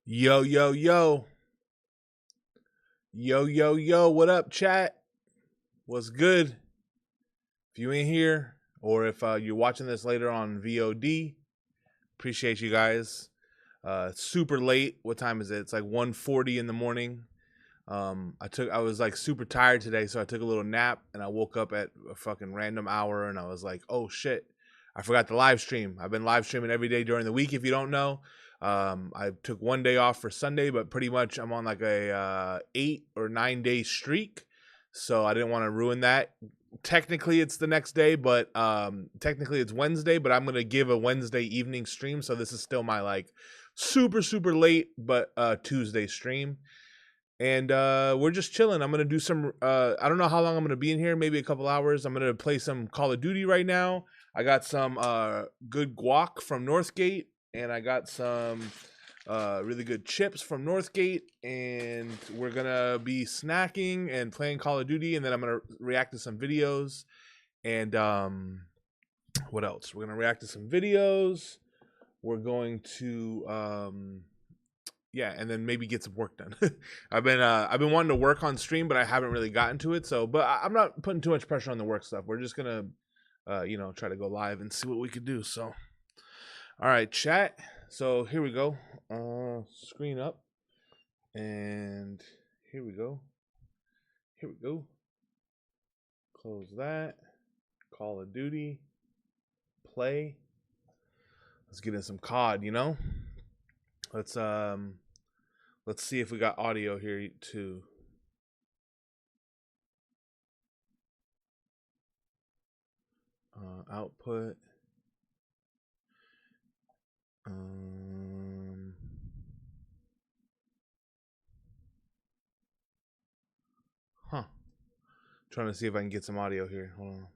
Yo, yo, yo. Yo, yo, yo. What up, chat? What's good? If you ain't here, or if you're watching this later on VOD, appreciate you guys. Super late. What time is it? It's like 1:40 in the morning. I was like super tired today, so I took a little nap and I woke up at a fucking random hour and I was like, oh shit, I forgot to live stream. I've been live streaming every day during the week, if you don't know. I took one day off for Sunday, but pretty much I'm on like a 8 or 9 day streak, so I didn't want to ruin that. Technically, it's the next day, but technically it's Wednesday. But I'm gonna give a Wednesday evening stream, so this is still my like super late, but Tuesday stream. And we're just chilling. I'm gonna do some. I don't know how long I'm gonna be in here. Maybe a couple hours. I'm gonna play some Call of Duty right now. I got some good guac from Northgate, and I got some really good chips from Northgate. And we're gonna be snacking and playing Call of Duty, and then I'm gonna react to some videos. And what else? We're gonna react to some videos. We're going to yeah, and then maybe get some work done. I've been wanting to work on stream, but I haven't really gotten to it. So, but I'm not putting too much pressure on the work stuff. We're just gonna, try to go live and see what we could do. So, all right, chat. So here we go. Screen up, and here we go. Here we go. Close that. Call of Duty. Play. Let's get in some COD. Let's see if we got audio here too. Output. Huh. Trying to see if I can get some audio here. Hold on.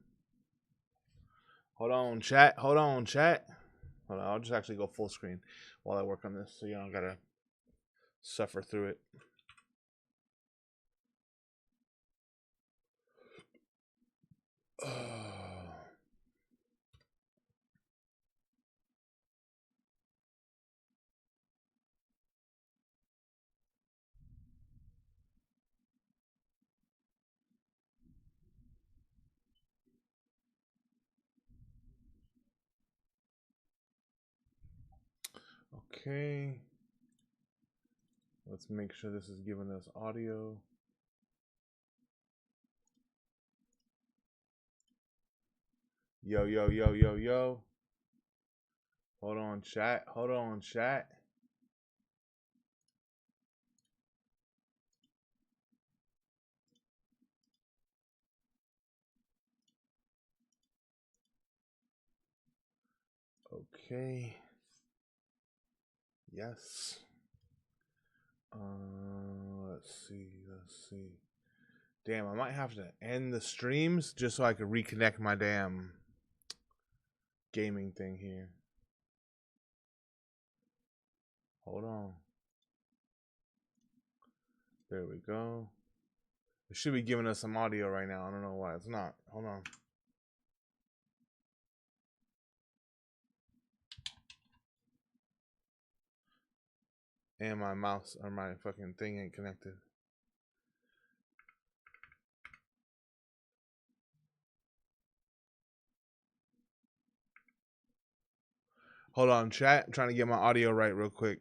Hold on, chat. Hold on, chat. Hold on. I'll just actually go full screen while I work on this, so you don't gotta suffer through it. Okay. Let's make sure this is giving us audio. Yo, yo, yo, yo, yo. Hold on, chat. Hold on, chat. Okay. Yes. Let's see. Let's see. Damn, I might have to end the streams just so I can reconnect my damn gaming thing here. Hold on. There we go. It should be giving us some audio right now. I don't know why it's not. Hold on. And my mouse or my fucking thing ain't connected. Hold on, chat. I'm trying to get my audio right real quick.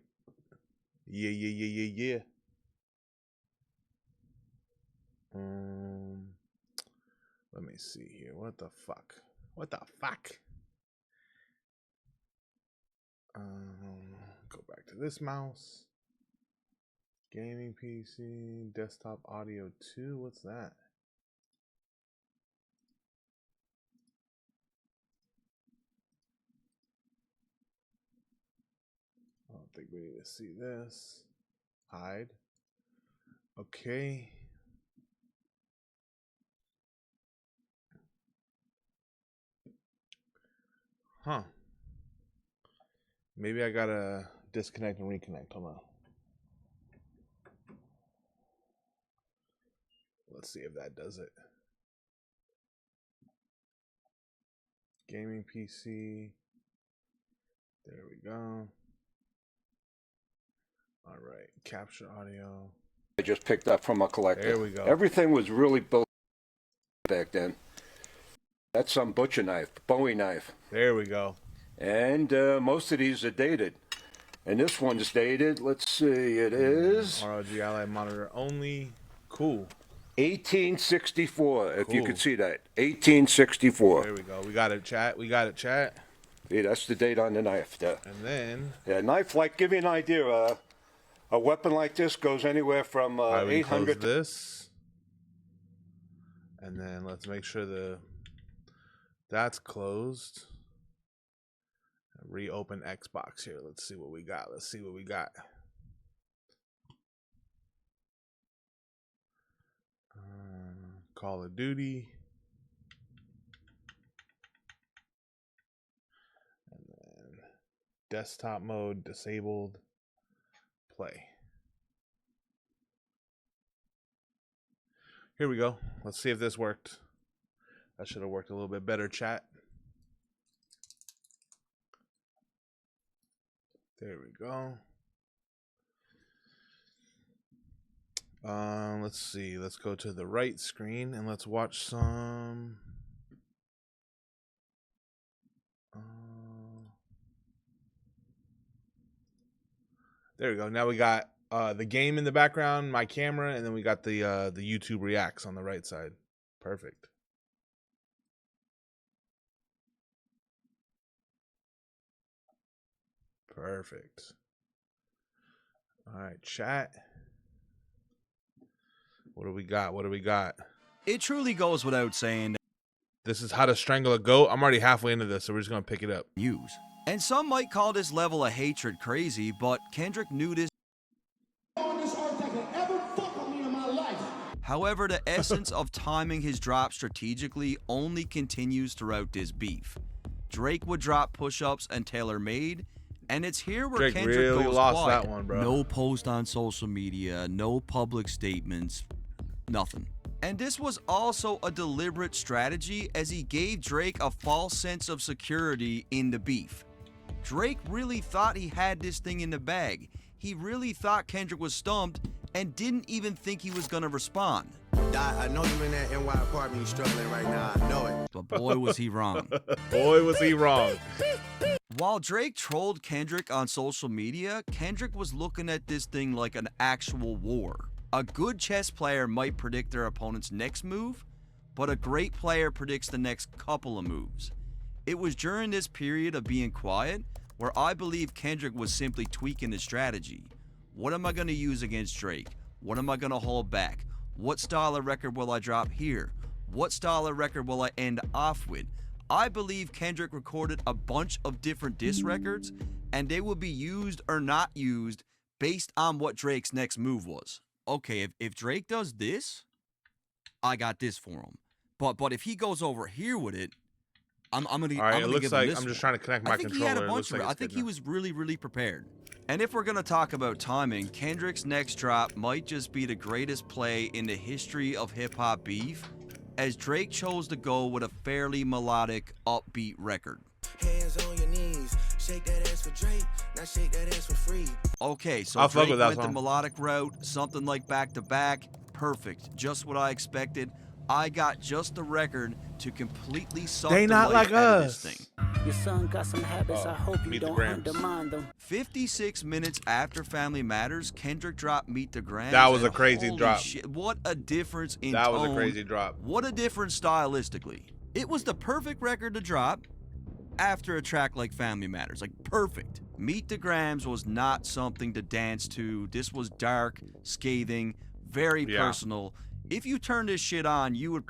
Yeah. Let me see here. What the fuck? What the fuck? Go back to this mouse. Gaming PC, desktop audio 2. What's that? I don't think we need to see this. Hide. Okay. Huh. Maybe I gotta disconnect and reconnect. Hold on. Let's see if that does it. Gaming PC. There we go. All right, capture audio. I just picked up from a collector. There we go. Everything was really built back then. That's some butcher knife, Bowie knife. There we go. And most of these are dated. And this one's dated. Let's see, it is ROG Ally monitor only. Cool. 1864, if you Cool. could see that. 1864. There we go. We got it, chat. We got it, chat. Yeah, that's the date on the knife there. And then Yeah, knife, like, give you an idea, a weapon like this goes anywhere from I would 800 close this. And then let's make sure that's closed. Reopen Xbox here. Let's see what we got. Let's see what we got. Call of Duty. And then desktop mode disabled. Play. Here we go. Let's see if this worked. That should have worked a little bit better, chat. There we go. Let's see. Let's go to the right screen and let's watch some. There we go. Now we got the game in the background, my camera, and then we got the YouTube reacts on the right side. Perfect. Perfect. All right, chat. What do we got? What do we got? It truly goes without saying. This is how to strangle a goat. I'm already halfway into this, so we're just going to pick it up. Use. And some might call this level of hatred crazy, but Kendrick knew this. However, the essence of timing his drop strategically only continues throughout this beef. Drake would drop push-ups and tailor-made, and it's here where Drake Kendrick really goes lost quiet. that one, bro. No post on social media, no public statements, nothing. And this was also a deliberate strategy as he gave Drake a false sense of security in the beef. Drake really thought he had this thing in the bag. He really thought Kendrick was stumped and didn't even think he was gonna respond. I know you in that NY apartment, you struggling right now, I know it. But boy, was he wrong. Boy, was he wrong. While Drake trolled Kendrick on social media, Kendrick was looking at this thing like an actual war. A good chess player might predict their opponent's next move, but a great player predicts the next couple of moves. It was during this period of being quiet where I believe Kendrick was simply tweaking his strategy. What am I going to use against Drake? What am I going to hold back? What style of record will I drop here? What style of record will I end off with? I believe Kendrick recorded a bunch of different diss records, and they will be used or not used based on what Drake's next move was. Okay, if Drake does this, I got this for him. But if he goes over here with it, I'm gonna. All right, I'm it gonna looks give him like this I'm just one. trying to connect my I think controller. he had a It bunch looks of. like I it's think good he now. was really prepared. And if we're gonna talk about timing, Kendrick's next drop might just be the greatest play in the history of hip hop beef, as Drake chose to go with a fairly melodic, upbeat record. Hands on your knees, shake that ass for Drake, now shake that ass for free. Okay, so I'll fuck Drake with that went the song. melodic route, something like back to back, perfect, just what I expected. I got just the record to completely suck They the not life like out of this us. thing. Your son got some habits, I hope you Meet the don't Grams. undermine them. 56 minutes after Family Matters, Kendrick dropped Meet the Grams. That was a and crazy holy drop. Shit, what a difference in That tone. was a crazy drop. What a difference stylistically. It was the perfect record to drop after a track like Family Matters. Like, perfect. Meet the Grams was not something to dance to. This was dark, scathing, very personal. If you turn this shit on, you would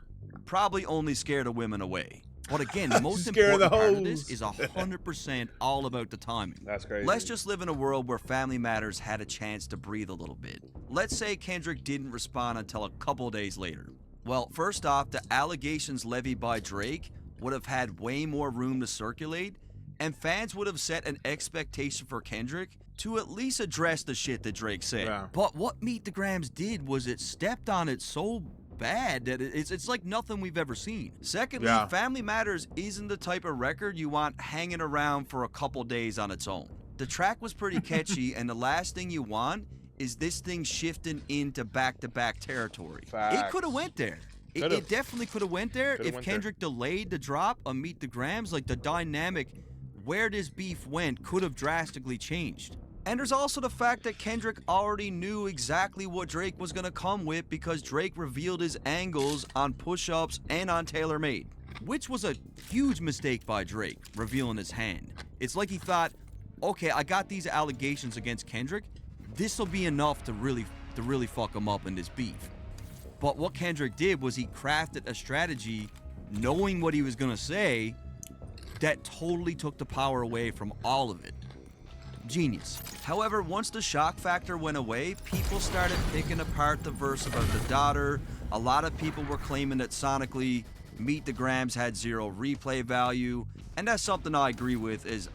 probably only scare the women away. But again, the most Scare the important part of hoes. this is 100% all about the timing. That's crazy. Let's just live in a world where Family Matters had a chance to breathe a little bit. Let's say Kendrick didn't respond until a couple days later. Well, first off, the allegations levied by Drake would have had way more room to circulate, and fans would have set an expectation for Kendrick to at least address the shit that Drake said. Yeah. But what Meet the Grams did was it stepped on it so bad that it's like nothing we've ever seen. Secondly, Yeah. Family Matters isn't the type of record you want hanging around for a couple days on its own. The track was pretty catchy, and the last thing you want is this thing shifting into back-to-back territory. Facts. It could have went there. It definitely could have went there if Kendrick delayed the drop on Meet the Grams. Like, the dynamic where this beef went could have drastically changed. And there's also the fact that Kendrick already knew exactly what Drake was going to come with because Drake revealed his angles on push-ups and on TaylorMade, which was a huge mistake by Drake, revealing his hand. It's like he thought, okay, I got these allegations against Kendrick. This'll be enough to really fuck him up in this beef. But what Kendrick did was he crafted a strategy knowing what he was going to say that totally took the power away from all of it. Genius. However, once the shock factor went away, people started picking apart the verse about the daughter. A lot of people were claiming that sonically, Meet the Grams had zero replay value. And that's something I agree with, is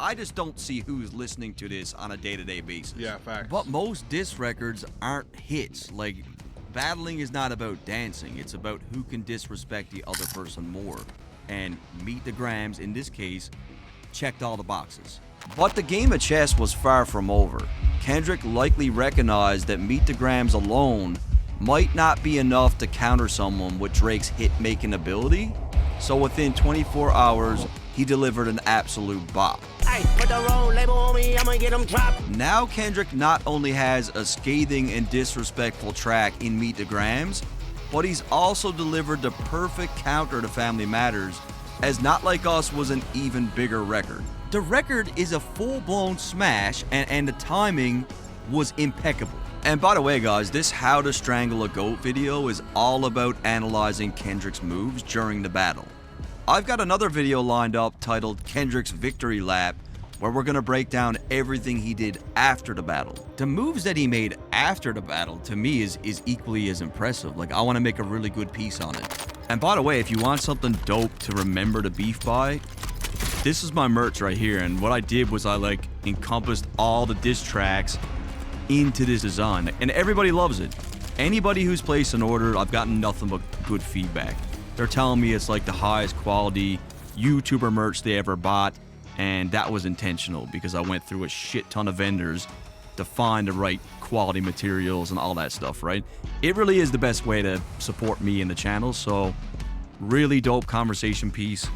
I just don't see who's listening to this on a day-to-day basis. Yeah, facts. But most diss records aren't hits. Like, battling is not about dancing. It's about who can disrespect the other person more. And Meet the Grams, in this case, checked all the boxes. But the game of chess was far from over. Kendrick likely recognized that Meet the Grams alone might not be enough to counter someone with Drake's hit-making ability. So within 24 hours, he delivered an absolute bop. Hey, put the road label on me, I'ma get him dropped. Now Kendrick not only has a scathing and disrespectful track in Meet the Grams, but he's also delivered the perfect counter to Family Matters, as Not Like Us was an even bigger record. The record is a full-blown smash, and the timing was impeccable. And by the way, guys, this How to Strangle a Goat video is all about analyzing Kendrick's moves during the battle. I've got another video lined up titled Kendrick's Victory Lap, where we're going to break down everything he did after the battle. The moves that he made after the battle, to me, is equally as impressive. Like, I want to make a really good piece on it. And by the way, if you want something dope to remember the beef by, this is my merch right here. And what I did was I encompassed all the diss tracks into this design, and everybody loves it. Anybody who's placed an order, I've gotten nothing but good feedback. They're telling me it's like the highest quality YouTuber merch they ever bought, and that was intentional because I went through a shit ton of vendors to find the right quality materials and all that stuff, right? It really is the best way to support me and the channel, so really dope conversation piece,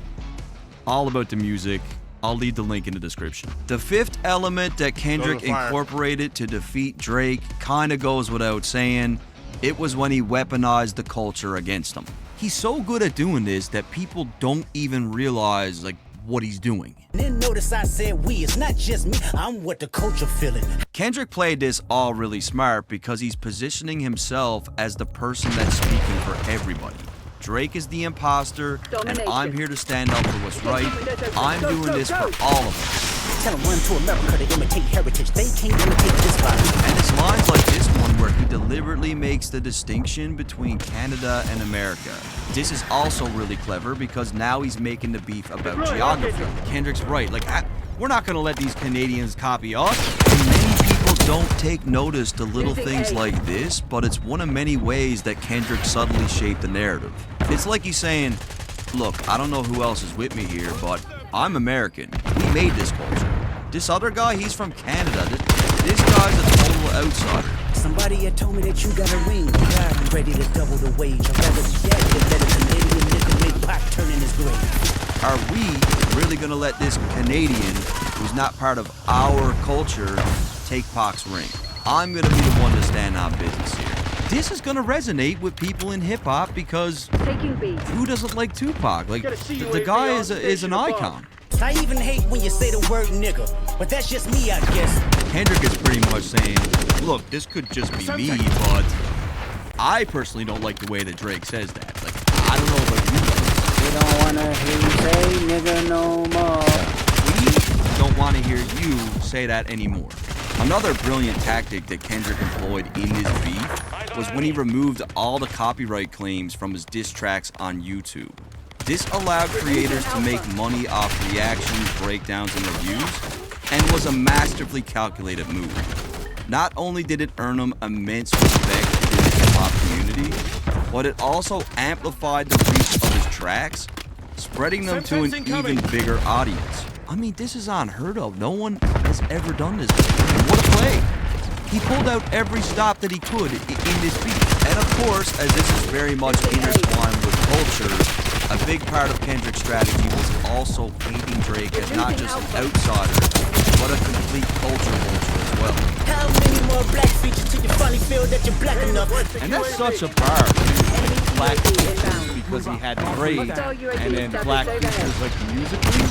all about the music. I'll leave the link in the description. The fifth element that Kendrick incorporated to defeat Drake kind of goes without saying. It was when he weaponized the culture against him. He's so good at doing this that people don't even realize what he's doing. Then notice I said we, it's not just me, I'm what the culture feeling. Kendrick played this all really smart because he's positioning himself as the person that's speaking for everybody. Drake is the imposter, and I'm here to stand up for what's right. I'm doing this for all of us. Tell them run to America to imitate heritage. They can't imitate this body. And it's lines like this one where he deliberately makes the distinction between Canada and America. This is also really clever because now he's making the beef about geography. Kendrick's right. We're not going to let these Canadians copy us. And many people don't take notice to little things like this, but it's one of many ways that Kendrick subtly shaped the narrative. It's like he's saying, look, I don't know who else is with me here, but I'm American. We made this culture. This other guy, he's from Canada. This guy's a total outsider. Somebody had told me that you got a ring. God, I'm ready to double the wage. I'd rather get than let a Canadian nigga make Pac turn in his grave. Are we really gonna let this Canadian, who's not part of our culture, take Pac's ring? I'm gonna be the one to stand on business here. This is gonna resonate with people in hip-hop because who doesn't like Tupac? The guy is an icon. I even hate when you say the word nigga, but that's just me, I guess. Kendrick is pretty much saying, look, this could just be me, but I personally don't like the way that Drake says that. I don't know about you. We don't wanna hear you say nigga no more. We don't want to hear you say that anymore. Another brilliant tactic that Kendrick employed in his beef was when he removed all the copyright claims from his diss tracks on YouTube. This allowed creators to make money off reactions, breakdowns, and reviews, and was a masterfully calculated move. Not only did it earn him immense respect in the hip-hop community, but it also amplified the reach of his tracks, spreading them to an even bigger audience. I mean, this is unheard of. No one has ever done this before. And what a play. He pulled out every stop that he could in this beat. And of course, as this is very much intertwined with culture, a big part of Kendrick's strategy was also painting Drake as not just an outsider, but a complete culture vulture as well. How many more black features till you finally feel that you're black enough? And that's such a bar. Black features because he had Drake, and then black features like musically.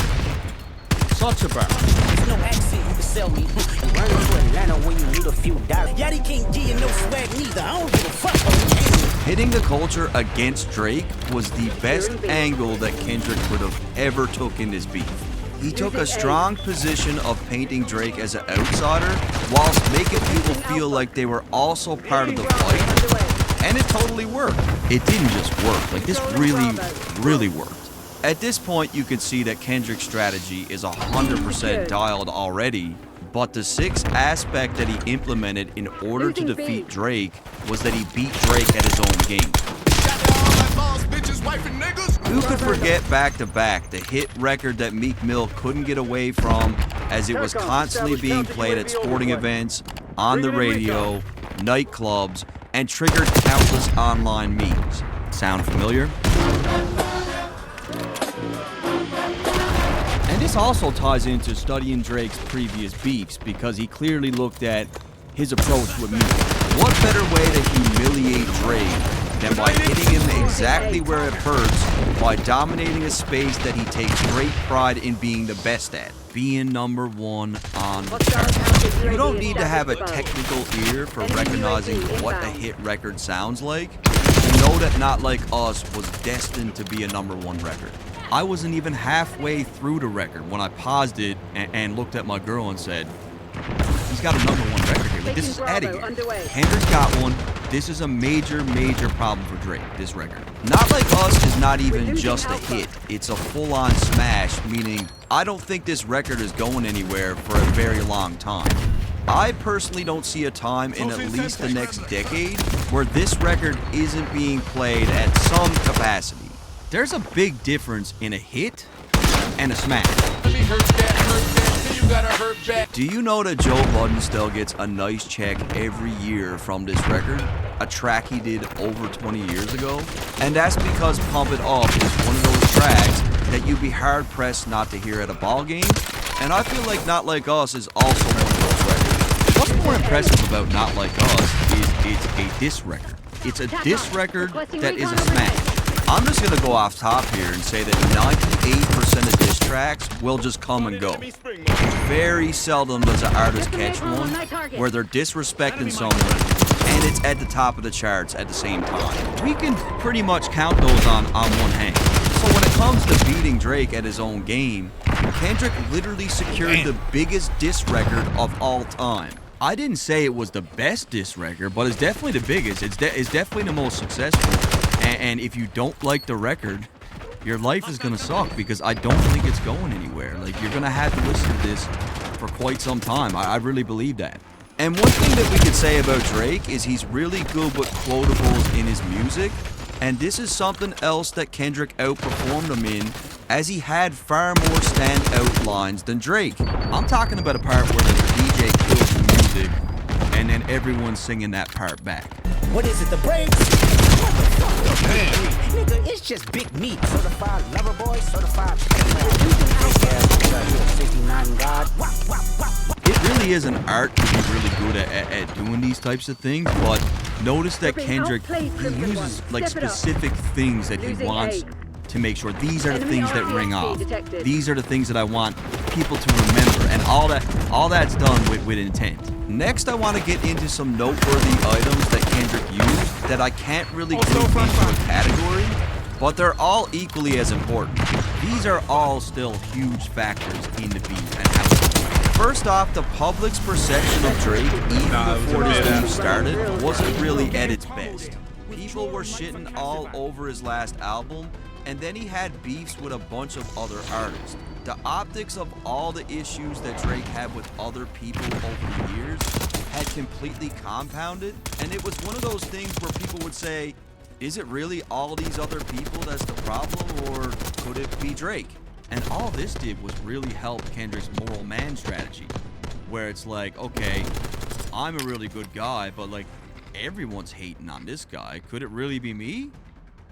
Such a bar. There's no accent you can sell me. You run to Atlanta when you need a few dollars. Yachty can't give you no swag neither. I don't give a fuck what you Hitting the culture against Drake was the best angle that Kendrick would have ever took in this beef. He took a strong position of painting Drake as an outsider, whilst making people feel like they were also part of the fight. And it totally worked. It didn't just work, like this really worked. At this point, you can see that Kendrick's strategy is 100% dialed already, but the sixth aspect that he implemented in order to defeat Drake was that he beat Drake at his own game. Who could forget Back to Back, the hit record that Meek Mill couldn't get away from, as it was constantly being played at sporting events, on the radio, nightclubs, and triggered countless online memes. Sound familiar? And this also ties into studying Drake's previous beefs because he clearly looked at his approach with Meek. What better way to humiliate Drake than by hitting him exactly where it hurts by dominating a space that he takes great pride in being the best at, being number one on the chart. You don't need to have a technical ear for recognizing what a hit record sounds like. You know that Not Like Us was destined to be a number one record. I wasn't even halfway through the record when I paused it and looked at my girl and said, he's got a number one record here. Like, this is out of here. Kendrick's got one. This is a major problem for Drake, this record. Not Like Us is not even just a hit. It's a full-on smash, meaning I don't think this record is going anywhere for a very long time. I personally don't see a time in at least the next decade where this record isn't being played at some capacity. There's a big difference in a hit and a smash. Do you know that Joe Budden still gets a nice check every year from this record? A track he did over 20 years ago? And that's because Pump It Up is one of those tracks that you'd be hard-pressed not to hear at a ball game. And I feel like Not Like Us is also one of those records. What's more impressive about Not Like Us is it's a diss record. It's a diss record that is a smash. I'm just gonna go off top here and say that 98% of diss tracks will just come and go. Very seldom does an artist catch one where they're disrespecting someone and it's at the top of the charts at the same time. We can pretty much count those on one hand. So when it comes to beating Drake at his own game, Kendrick literally secured the biggest diss record of all time. I didn't say it was the best diss record, but it's definitely the biggest. It's definitely the most successful. And if you don't like the record, your life is gonna suck because I don't think it's going anywhere. Like, you're gonna have to listen to this for quite some time. I really believe that. And one thing that we could say about Drake is he's really good with quotables in his music. And this is something else that Kendrick outperformed him in, as he had far more standout lines than Drake. I'm talking about a part where the DJ kills the music and then everyone's singing that part back. What is it, the brakes? What the fuck? Nigga, it's just big meat. Certified lover boy, certified. It really is an art to be really good at doing these types of things, but notice that Kendrick, he uses like specific things that he wants to make sure these are the things that ring off. These are the things that I want people to remember, and all that's done with intent. Next, I want to get into some noteworthy items that Kendrick used that I can't really group into a category, but they're all equally as important. These are all still huge factors in the beat and how. First off, the public's perception of Drake, even before this beef started, wasn't really at its best. People were shitting all over his last album, and then he had beefs with a bunch of other artists. The optics of all the issues that Drake had with other people over the years had completely compounded, and it was one of those things where people would say, is it really all these other people that's the problem, or could it be Drake? And all this did was really help Kendrick's moral man strategy, where it's like, okay, I'm a really good guy, but like everyone's hating on this guy. Could it really be me?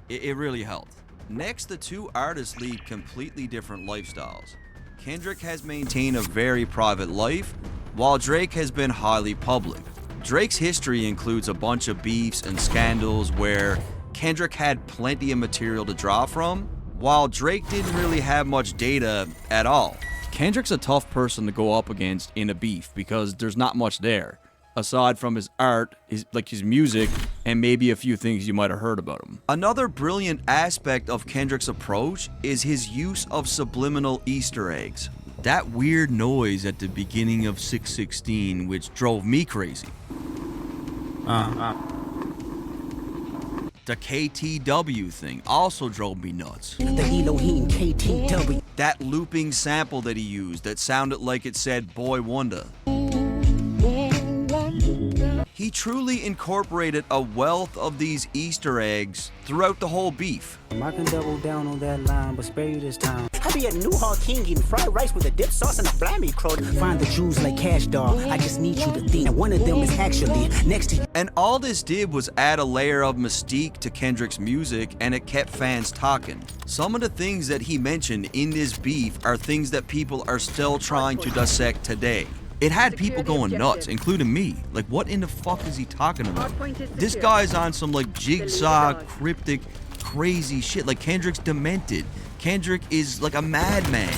It really helped. Next, the two artists lead completely different lifestyles. Kendrick has maintained a very private life, while Drake has been highly public. Drake's history includes a bunch of beefs and scandals where Kendrick had plenty of material to draw from, while Drake didn't really have much data at all. Kendrick's a tough person to go up against in a beef because there's not much there, aside from his art, his music, and maybe a few things you might have heard about him. Another brilliant aspect of Kendrick's approach is his use of subliminal Easter eggs. That weird noise at the beginning of 616, which drove me crazy. The KTW thing also drove me nuts. The Elohim KTW. That looping sample that he used that sounded like it said Boy Wonder. He truly incorporated a wealth of these Easter eggs throughout the whole beef. I can double down on that line, but spare you this time. I be at Newhall King eating fried rice with a dip sauce and a blammy crow. Find the Jews like Cash Dog. I just need you to think. And one of them is actually next to you. And all this did was add a layer of mystique to Kendrick's music, and it kept fans talking. Some of the things that he mentioned in this beef are things that people are still trying to dissect today. It had people going nuts, including me. Like, what in the fuck is he talking about? This guy's on some, like, jigsaw, cryptic, crazy shit. Like, Kendrick's demented. Kendrick is, like, a madman.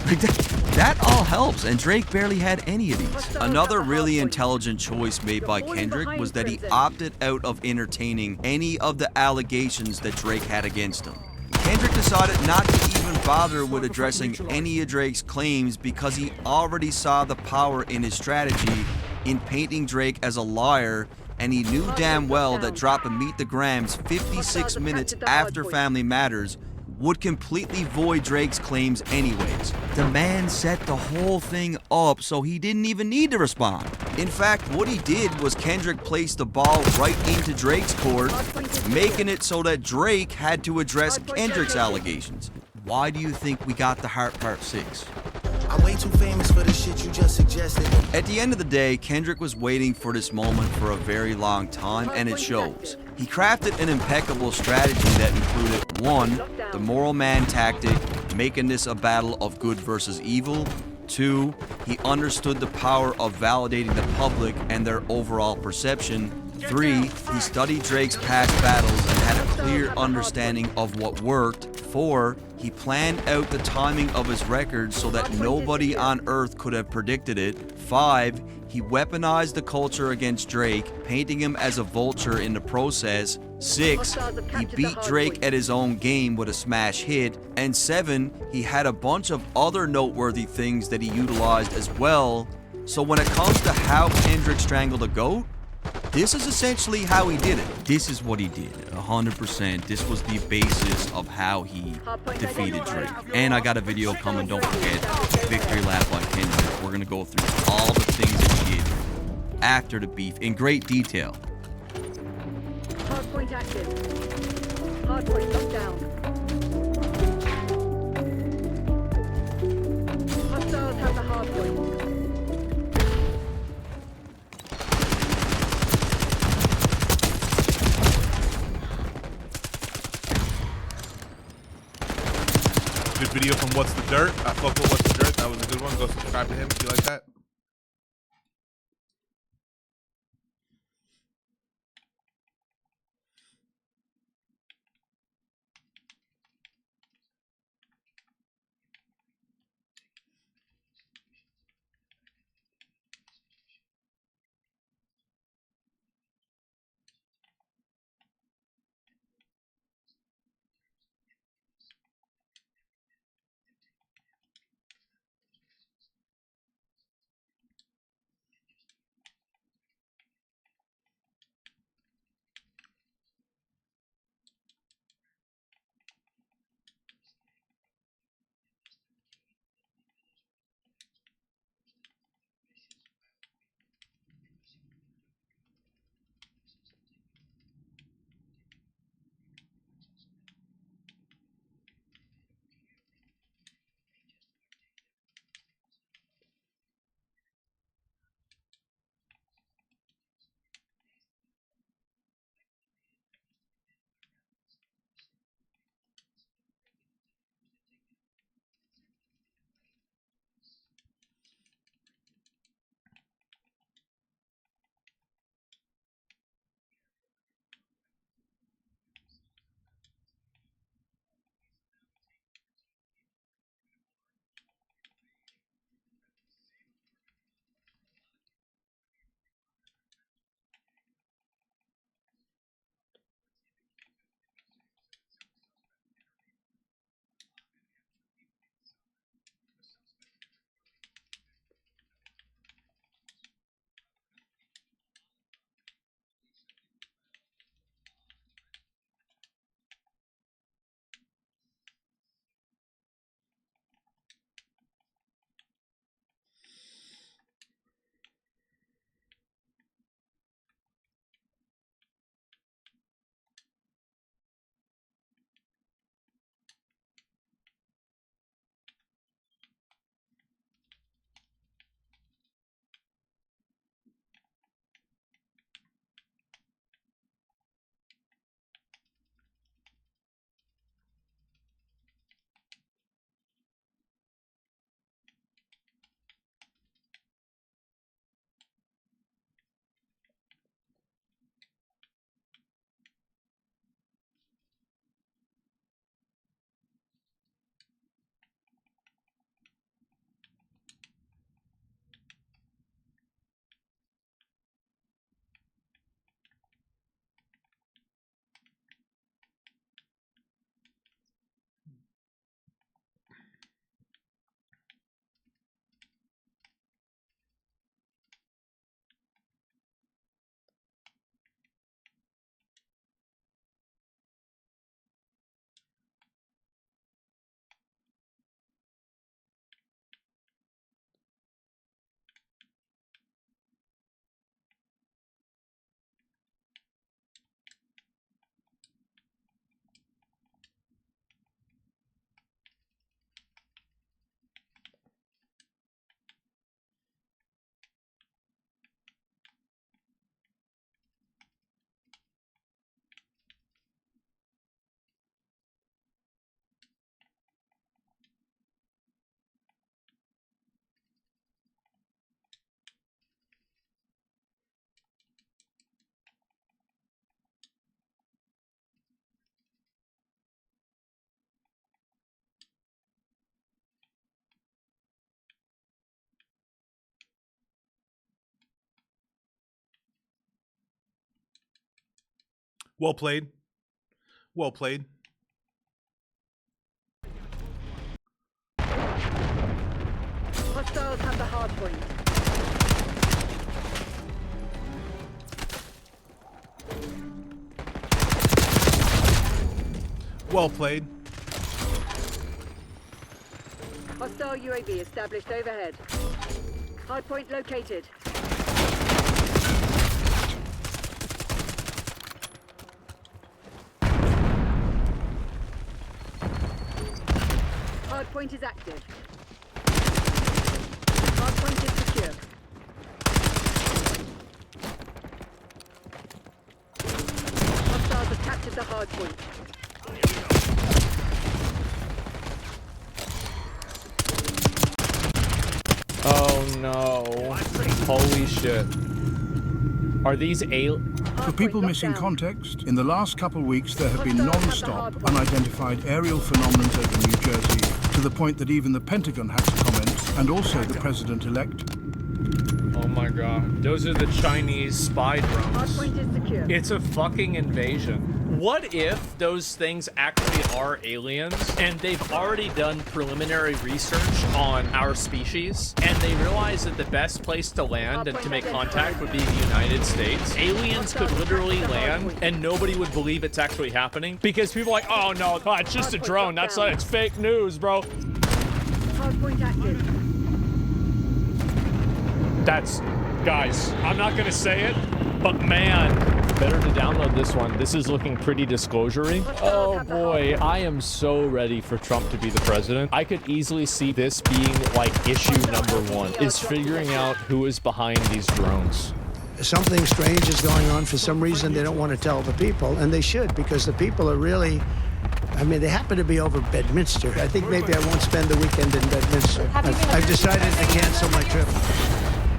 Like, that all helps, and Drake barely had any of these. Another really intelligent choice made by Kendrick was that he opted out of entertaining any of the allegations that Drake had against him. Kendrick decided not to even bother with addressing any of Drake's claims because he already saw the power in his strategy in painting Drake as a liar, and he knew damn well that dropping Meet the Grams 56 minutes after Family Matters would completely void Drake's claims anyways. The man set the whole thing up so he didn't even need to respond. In fact, what he did was Kendrick placed the ball right into Drake's court, making it so that Drake had to address Kendrick's allegations. Why do you think we got the Heart Part 6? I'm way too famous for the shit you just suggested. At the end of the day, Kendrick was waiting for this moment for a very long time, and it shows. He crafted an impeccable strategy that included 1. The moral man tactic, making this a battle of good versus evil. 2. He understood the power of validating the public and their overall perception. 3. He studied Drake's past battles and had a clear understanding of what worked. 4. He planned out the timing of his record so that nobody on earth could have predicted it. 5. He weaponized the culture against Drake, painting him as a vulture in the process. 6. He beat Drake at his own game with a smash hit. And 7. He had a bunch of other noteworthy things that he utilized as well. So when it comes to how Kendrick strangled a goat, this is essentially how he did it. This is what he did, 100%. This was the basis of how he defeated Drake. And I got a video coming, don't forget, Victory Lap by Kendrick. We're gonna go through all the things that he did after the beef in great detail. Hardpoint active. Hardpoint locked down. Hostiles have the hardpoint. Good video from What's the Dirt. I fuck with What's the Dirt. That was a good one. Go subscribe to him if you like that. Well played. Well played. Hostiles have the hard point. Well played. Hostile UAV established overhead. Hard point located. Hard point is active. Hard point is secure. Hostiles have captured the hard point. Oh no. Holy shit. Are these For people missing context, in the last couple of weeks there have been non-stop unidentified aerial phenomena over New Jersey, to the point that even the Pentagon had to comment, and also the president-elect. Oh my god. Those are the Chinese spy drones. Hard point is secure. It's a fucking invasion. What if those things actually are aliens and they've already done preliminary research on our species and they realize that the best place to land and to make contact would be the United States? Aliens could literally land and nobody would believe it's actually happening because people are like, oh no, it's just a drone. That's not, it's fake news, bro. Hard point active. That's, guys, I'm not gonna say it, but man, better to download this one. This is looking pretty disclosure-y. Oh boy, I am so ready for Trump to be the president. I could easily see this being like issue #1, is figuring out who is behind these drones. Something strange is going on. For some reason, they don't want to tell the people, and they should, because the people are really, I mean, they happen to be over Bedminster. I think maybe I won't spend the weekend in Bedminster. I've decided to cancel my trip.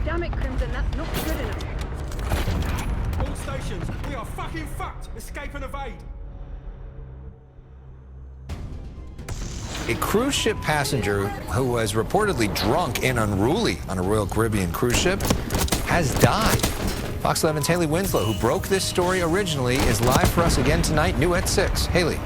Damn it, Crimson, that's not good enough. All stations, we are fucking fucked. Escape and evade. A cruise ship passenger who was reportedly drunk and unruly on a Royal Caribbean cruise ship has died. Fox 11's Haley Winslow, who broke this story originally, is live for us again tonight, new at 6. Haley.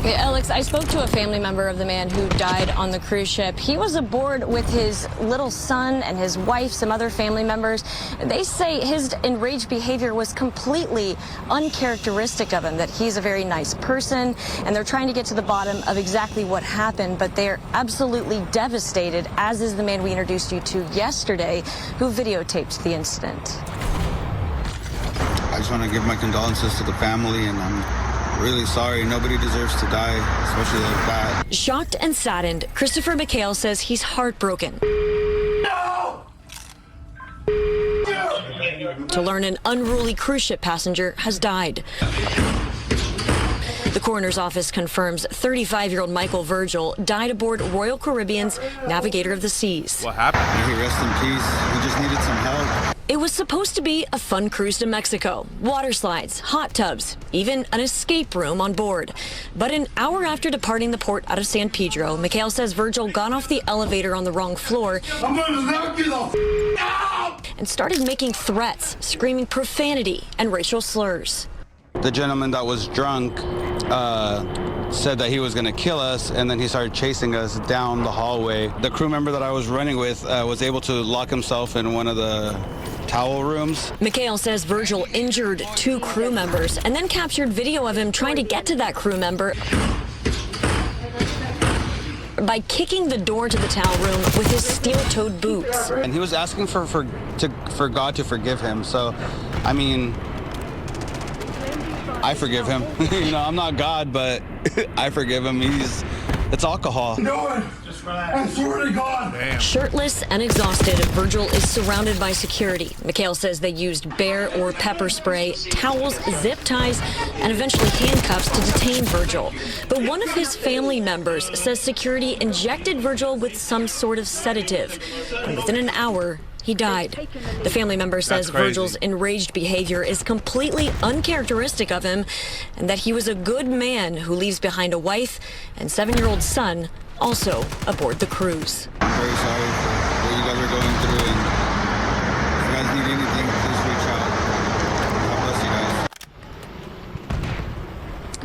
Yeah, Alex, I spoke to a family member of the man who died on the cruise ship. He was aboard with his little son and his wife, some other family members. They say his enraged behavior was completely uncharacteristic of him, that he's a very nice person, and they're trying to get to the bottom of exactly what happened, but they're absolutely devastated, as is the man we introduced you to yesterday, who videotaped the incident. I just want to give my condolences to the family, and I'm really sorry. Nobody deserves to die, especially like that. Shocked and saddened, Christopher McHale says he's heartbroken. No! To learn an unruly cruise ship passenger has died. The coroner's office confirms 35-year-old Michael Virgil died aboard Royal Caribbean's Navigator of the Seas. What happened? May he rest in peace. He just needed some help. It was supposed to be a fun cruise to Mexico. Water slides, hot tubs, even an escape room on board. But an hour after departing the port out of San Pedro, McHale says Virgil got off the elevator on the wrong floor and started making threats, screaming profanity and racial slurs. The gentleman that was drunk said that he was going to kill us, and then he started chasing us down the hallway. The crew member that I was running with was able to lock himself in one of the towel rooms. McHale says Virgil injured 2 crew members and then captured video of him trying to get to that crew member by kicking the door to the towel room with his steel-toed boots. And he was asking for God to forgive him. So, I mean, I forgive him. You know, I'm not God, but I forgive him. It's alcohol. No, just relax. I swear to God. Damn. Shirtless and exhausted, Virgil is surrounded by security. McHale says they used bear or pepper spray, towels, zip ties, and eventually handcuffs to detain Virgil. But one of his family members says security injected Virgil with some sort of sedative, and within an hour, he died. The family member says Virgil's enraged behavior is completely uncharacteristic of him, and that he was a good man who leaves behind a wife and 7-year-old son also aboard the cruise. I'm very sorry for what you guys are going through, and if you guys need anything, please reach out. God bless you guys.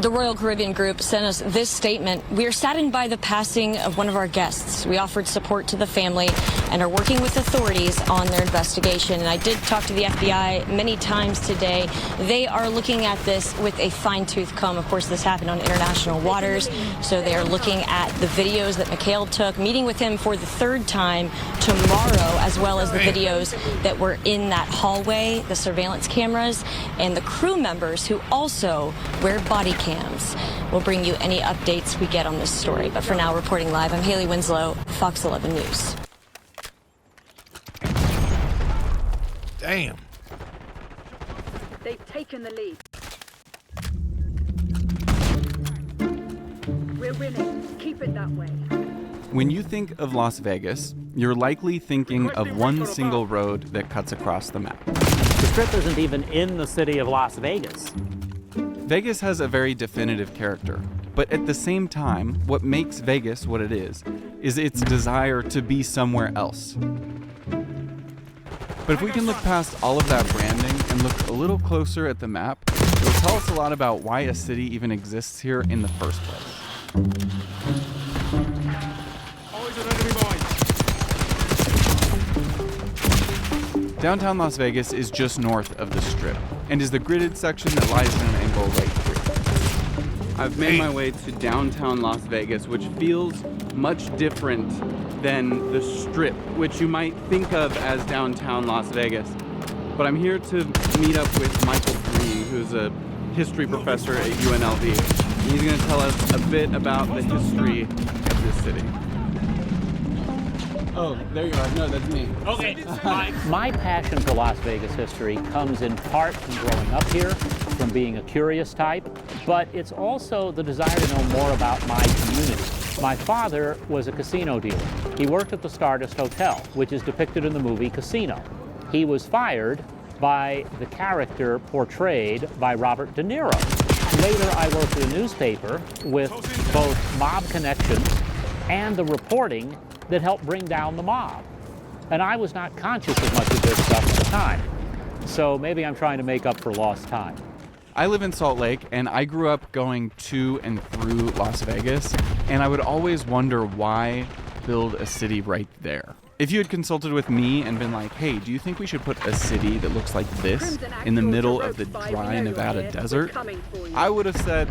The Royal Caribbean Group sent us this statement. We are saddened by the passing of one of our guests. We offered support to the family and are working with authorities on their investigation. And I did talk to the FBI many times today. They are looking at this with a fine-tooth comb. Of course, this happened on international waters, so they are looking at the videos that Mikhail took, meeting with him for the third time tomorrow, as well as the videos that were in that hallway, the surveillance cameras, and the crew members who also wear body cams. We'll bring you any updates we get on this story. But for now, reporting live, I'm Haley Winslow, Fox 11 News. Damn. They've taken the lead. We're winning. Keep it that way. When you think of Las Vegas, you're likely thinking of one single road that cuts across the map. The Strip isn't even in the city of Las Vegas. Vegas has a very definitive character, but at the same time, what makes Vegas what it is its desire to be somewhere else. But if we can look past all of that branding and look a little closer at the map, it will tell us a lot about why a city even exists here in the first place. Downtown Las Vegas is just north of the Strip and is the gridded section that lies in an angle right here. I've made my way to downtown Las Vegas, which feels much different than the Strip, which you might think of as downtown Las Vegas. But I'm here to meet up with Michael Green, who's a history professor at UNLV. And he's going to tell us a bit about the history of this city. Oh, there you are. No, that's me. Okay. My passion for Las Vegas history comes in part from growing up here, from being a curious type, but it's also the desire to know more about my community. My father was a casino dealer. He worked at the Stardust Hotel, which is depicted in the movie Casino. He was fired by the character portrayed by Robert De Niro. Later, I worked at a newspaper with both mob connections and the reporting that helped bring down the mob. And I was not conscious as much of this stuff at the time. So maybe I'm trying to make up for lost time. I live in Salt Lake, and I grew up going to and through Las Vegas, and I would always wonder why build a city right there. If you had consulted with me and been like, hey, do you think we should put a city that looks like this in the middle of the dry Nevada desert? I would have said,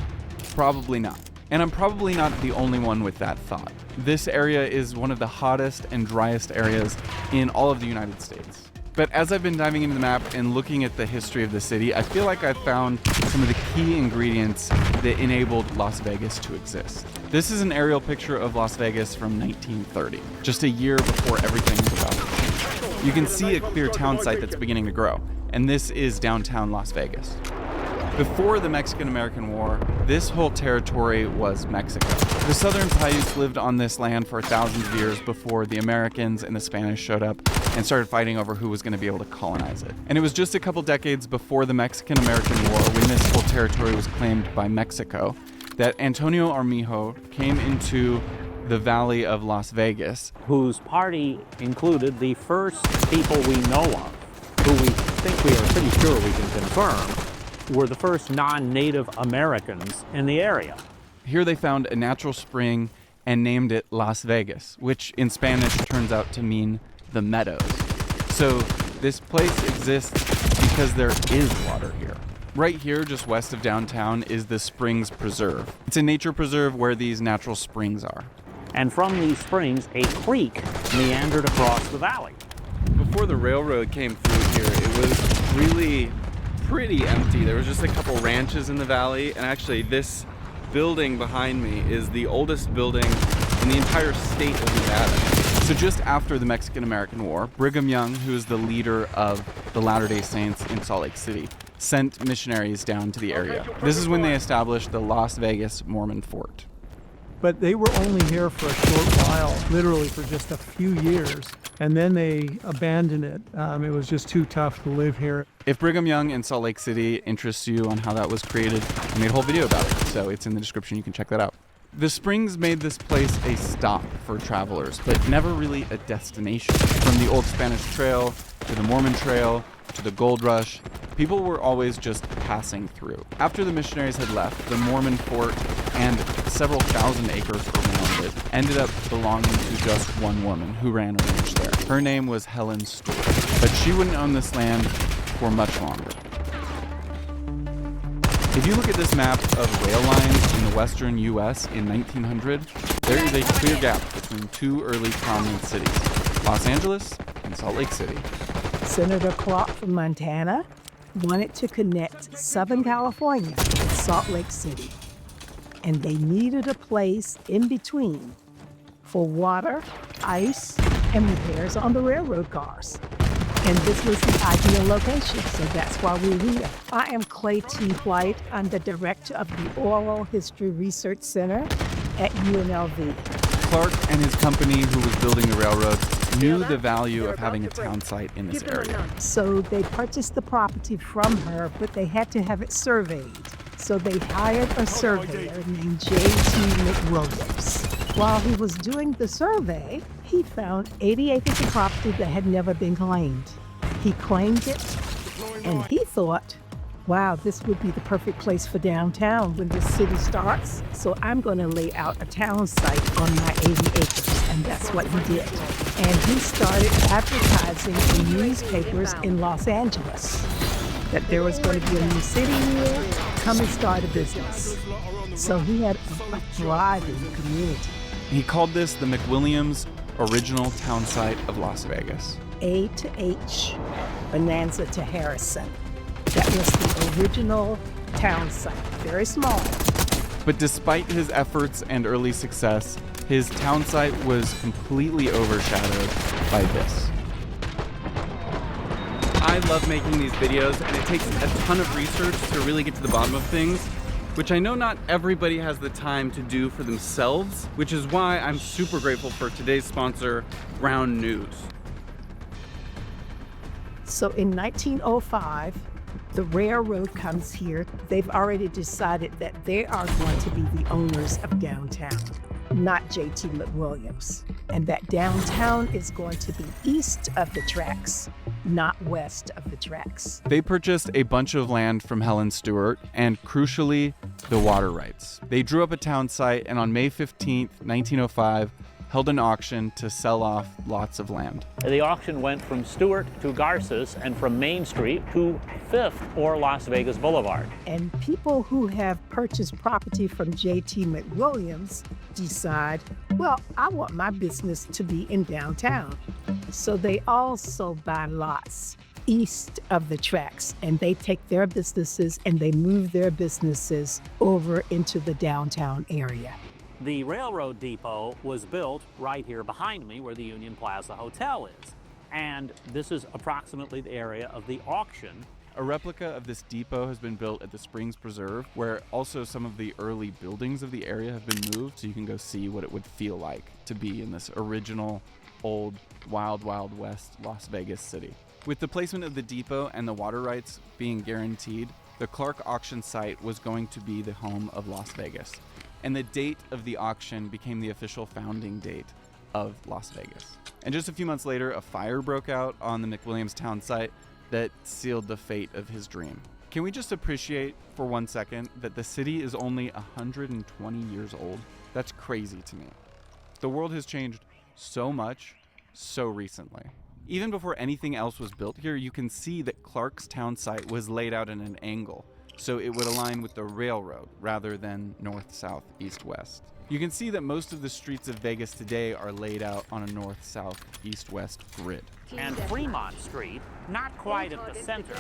probably not. And I'm probably not the only one with that thought. This area is one of the hottest and driest areas in all of the United States. But as I've been diving into the map and looking at the history of the city, I feel like I've found some of the key ingredients that enabled Las Vegas to exist. This is an aerial picture of Las Vegas from 1930, just a year before everything was about to change. You can see a clear town site that's beginning to grow, and this is downtown Las Vegas. Before the Mexican-American War, this whole territory was Mexico. The Southern Paiutes lived on this land for thousands of years before the Americans and the Spanish showed up and started fighting over who was going to be able to colonize it. And it was just a couple decades before the Mexican-American War, when this whole territory was claimed by Mexico, that Antonio Armijo came into the Valley of Las Vegas, whose party included the first people we know of, who we think we are pretty sure we can confirm, were the first non-Native Americans in the area. Here they found a natural spring and named it Las Vegas, which in Spanish turns out to mean the meadows. So this place exists because there is water here. Right here, just west of downtown, is the Springs Preserve. It's a nature preserve where these natural springs are. And from these springs, a creek meandered across the valley. Before the railroad came through here, it was really pretty empty. There was just a couple ranches in the valley, and actually this building behind me is the oldest building in the entire state of Nevada. So just after the Mexican-American War, Brigham Young, who is the leader of the Latter-day Saints in Salt Lake City, sent missionaries down to the area. This is when they established the Las Vegas Mormon Fort. But they were only here for a short while, literally for just a few years, and then they abandoned it. It was just too tough to live here. If Brigham Young in Salt Lake City interests you on how that was created, I made a whole video about it, so it's in the description. You can check that out. The springs made this place a stop for travelers, but never really a destination. From the old Spanish Trail to the Mormon Trail to the Gold Rush, People were always just passing through. After the missionaries had left, the Mormon fort and several thousand acres around it ended up belonging to just one woman who ran a ranch there. Her name was Helen Stewart, but she wouldn't own this land for much longer. If you look at this map of rail lines in the western U.S. in 1900, there is a clear gap between two early prominent cities, Los Angeles and Salt Lake City. Senator Clark from Montana wanted to connect Southern California with Salt Lake City, and they needed a place in between for water, ice, and repairs on the railroad cars. And this was the ideal location, so that's why we're here. I am Clay T. White. I'm the director of the Oral History Research Center at UNLV. Clark and his company, who was building the railroad, knew the value of having a town site in this area. So they purchased the property from her, but they had to have it surveyed. So they hired a surveyor named J.T. McWilliams. While he was doing the survey, he found 80 acres of property that had never been claimed. He claimed it, and he thought, wow, this would be the perfect place for downtown when the city starts. So I'm going to lay out a town site on my 80 acres, and that's what he did. And he started advertising in newspapers in Los Angeles that there was going to be a new city here, come and start a business. So he had a thriving community. He called this the McWilliams Original Town Site of Las Vegas. A to H, Bonanza to Harrison. That was the original town site, very small. But despite his efforts and early success, his town site was completely overshadowed by this. I love making these videos, and it takes a ton of research to really get to the bottom of things, which I know not everybody has the time to do for themselves, which is why I'm super grateful for today's sponsor, Ground News. So in 1905, the railroad comes here. They've already decided that they are going to be the owners of downtown, not J.T. McWilliams. And that downtown is going to be east of the tracks, not west of the tracks. They purchased a bunch of land from Helen Stewart and, crucially, the water rights. They drew up a town site and on May 15th, 1905, held an auction to sell off lots of land. The auction went from Stewart to Garces and from Main Street to 5th or Las Vegas Boulevard. And people who have purchased property from J.T. McWilliams decide, well, I want my business to be in downtown. So they also buy lots east of the tracks, and they take their businesses and they move their businesses over into the downtown area. The railroad depot was built right here behind me where the Union Plaza Hotel is. And this is approximately the area of the auction. A replica of this depot has been built at the Springs Preserve, where also some of the early buildings of the area have been moved, so you can go see what it would feel like to be in this original, old, wild, wild west Las Vegas city. With the placement of the depot and the water rights being guaranteed, the Clark auction site was going to be the home of Las Vegas. And the date of the auction became the official founding date of Las Vegas. And just a few months later, a fire broke out on the McWilliams town site that sealed the fate of his dream. Can we just appreciate for 1 second that the city is only 120 years old? That's crazy to me. The world has changed so much, so recently. Even before anything else was built here, you can see that Clark's town site was laid out in an angle, so it would align with the railroad rather than north, south, east, west. You can see that most of the streets of Vegas today are laid out on a north, south, east, west grid. And Fremont Street, not quite at the center,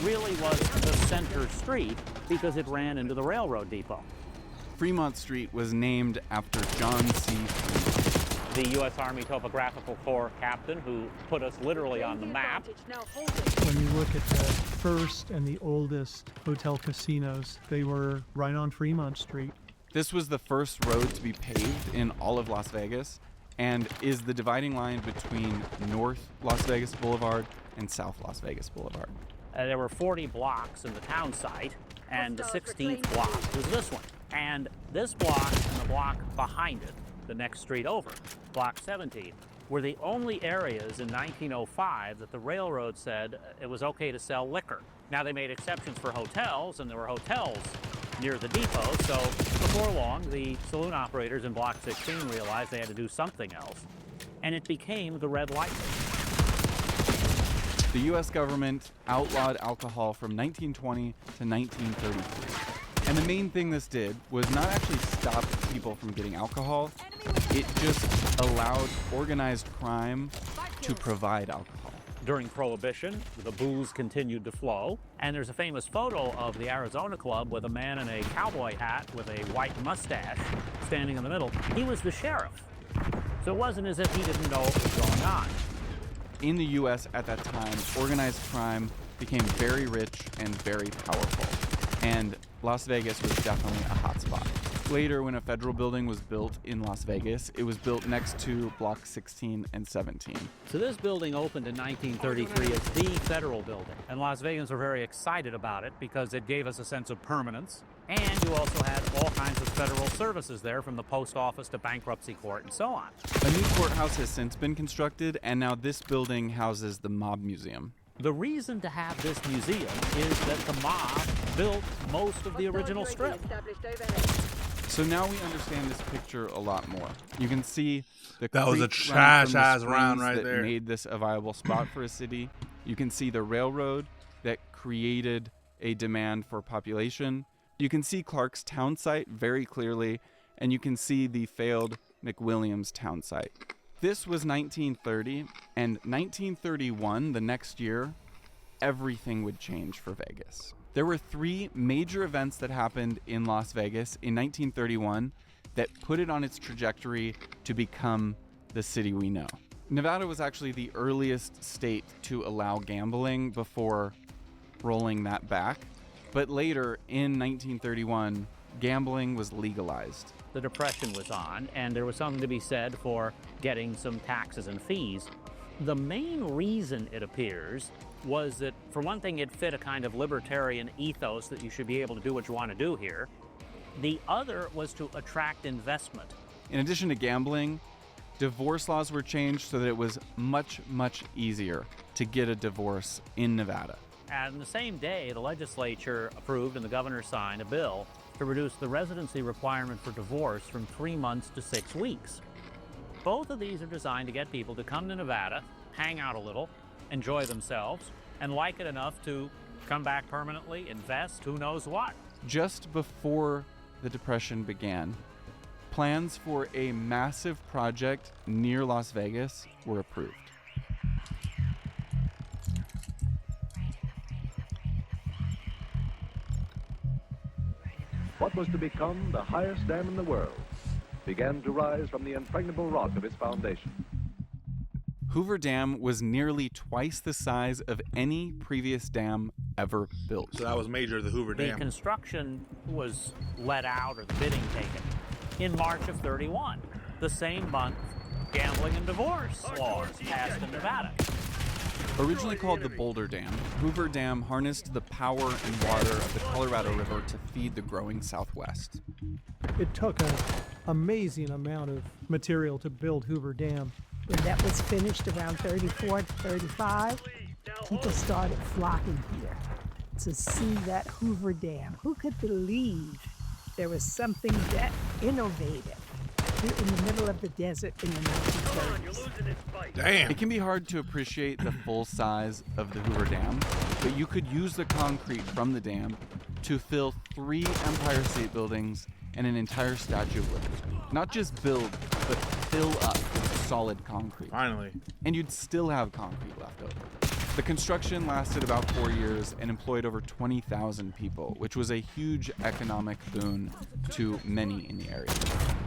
really was the center street because it ran into the railroad depot. Fremont Street was named after John C. Fremont, the U.S. Army Topographical Corps captain who put us literally on the map. When you look at the first and the oldest hotel casinos, they were right on Fremont Street. This was the first road to be paved in all of Las Vegas and is the dividing line between North Las Vegas Boulevard and South Las Vegas Boulevard. There were 40 blocks in the town site, and the 16th block was this one. And this block and the block behind it, the next street over, block 17, were the only areas in 1905 that the railroad said it was okay to sell liquor. Now, they made exceptions for hotels, and there were hotels near the depot, so before long, the saloon operators in Block 16 realized they had to do something else, and it became the red light. The U.S. government outlawed alcohol from 1920 to 1933. And the main thing this did was not actually stop people from getting alcohol, it just allowed organized crime to provide alcohol. During Prohibition, the booze continued to flow, and there's a famous photo of the Arizona Club with a man in a cowboy hat with a white mustache standing in the middle. He was the sheriff, so it wasn't as if he didn't know what was going on. In the U.S. at that time, organized crime became very rich and very powerful, and Las Vegas was definitely a hotspot. Later, when a federal building was built in Las Vegas, it was built next to Block 16 and 17. So this building opened in 1933 as the federal building, and Las Vegans were very excited about it because it gave us a sense of permanence, and you also had all kinds of federal services there, from the post office to bankruptcy court and so on. A new courthouse has since been constructed, and now this building houses the Mob Museum. The reason to have this museum is that the mob built most of the original strip. So now we understand this picture a lot more. You can see the that was a creek trash-ass round right that there. Made this a viable spot for a city. You can see the railroad that created a demand for population. You can see Clark's town site very clearly, and you can see the failed McWilliams town site. This was 1930, and 1931, the next year, everything would change for Vegas. There were 3 major events that happened in Las Vegas in 1931 that put it on its trajectory to become the city we know. Nevada was actually the earliest state to allow gambling before rolling that back, but later in 1931, gambling was legalized. The Depression was on, and there was something to be said for getting some taxes and fees. The main reason, it appears, was that, for one thing, it fit a kind of libertarian ethos that you should be able to do what you want to do here. The other was to attract investment. In addition to gambling, divorce laws were changed so that it was much, much easier to get a divorce in Nevada. And the same day, the legislature approved and the governor signed a bill to reduce the residency requirement for divorce from 3 months to 6 weeks. Both of these are designed to get people to come to Nevada, hang out a little, enjoy themselves, and like it enough to come back permanently, invest, who knows what. Just before the Depression began, plans for a massive project near Las Vegas were approved. What was to become the highest dam in the world began to rise from the impregnable rock of its foundation. Hoover Dam was nearly twice the size of any previous dam ever built. So that was major, the Hoover Dam. The construction was let out, or the bidding taken, in March of 31. The same month, gambling and divorce laws passed in Nevada. Originally called the Boulder Dam, Hoover Dam harnessed the power and water of the Colorado River to feed the growing Southwest. It took an amazing amount of material to build Hoover Dam. When that was finished around 34 to 35, people started flocking here to see that Hoover Dam. Who could believe there was something that innovative here in the middle of the desert in the 1930s? Damn. It can be hard to appreciate the full size of the Hoover Dam, but you could use the concrete from the dam to fill 3 Empire State Buildings and an entire Statue of Liberty. Not just build, but fill up with solid concrete. Finally. And you'd still have concrete left over. The construction lasted about 4 years and employed over 20,000 people, which was a huge economic boon to many in the area.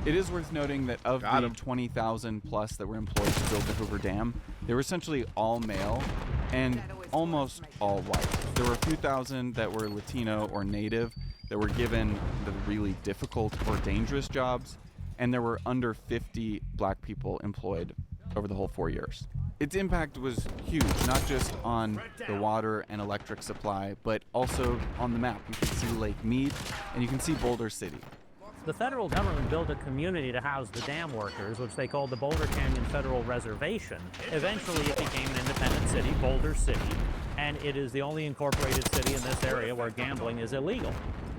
It is worth noting that of the 20,000 plus that were employed to build the Hoover Dam, they were essentially all male and almost all white. There were a few thousand that were Latino or Native that were given the really difficult or dangerous jobs, and there were under 50 black people employed over the whole 4 years. Its impact was huge, not just on the water and electric supply, but also on the map. You can see Lake Mead, and you can see Boulder City. The federal government built a community to house the dam workers, which they called the Boulder Canyon Federal Reservation. Eventually, it became an independent city, Boulder City, and it is the only incorporated city in this area where gambling is illegal.